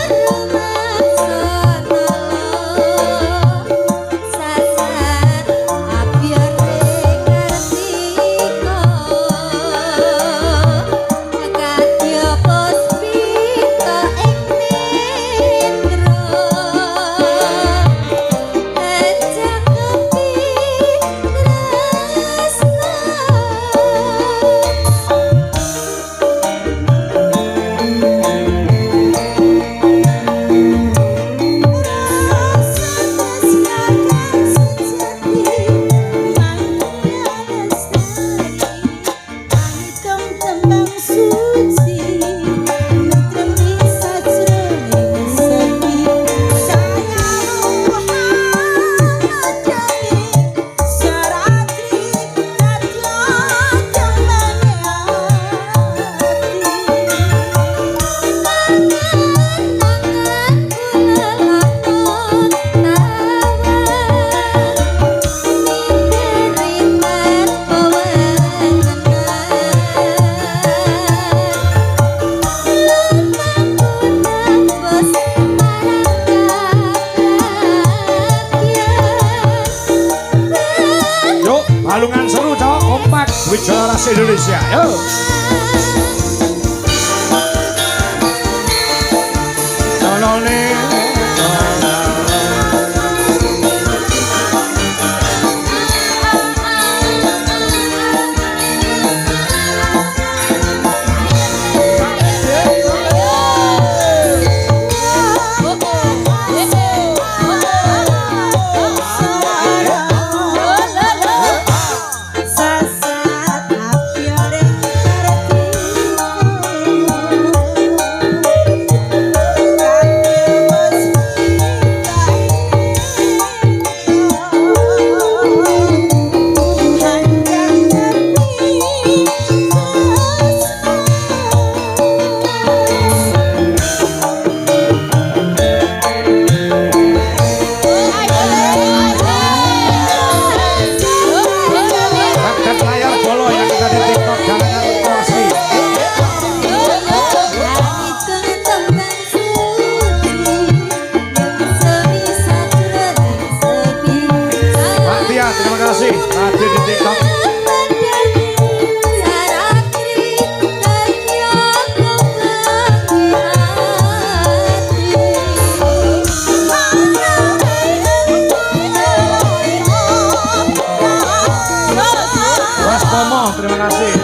rumaksana sasar abiyar kartika kadya puspita ing netra cakepi Yuk, balungan seru cowok kompak Wijaya Ras Indonesia. Yuk. Tolone. Sasat apiore karti Tadi di TikTok. Mas Pomo, terima kasih.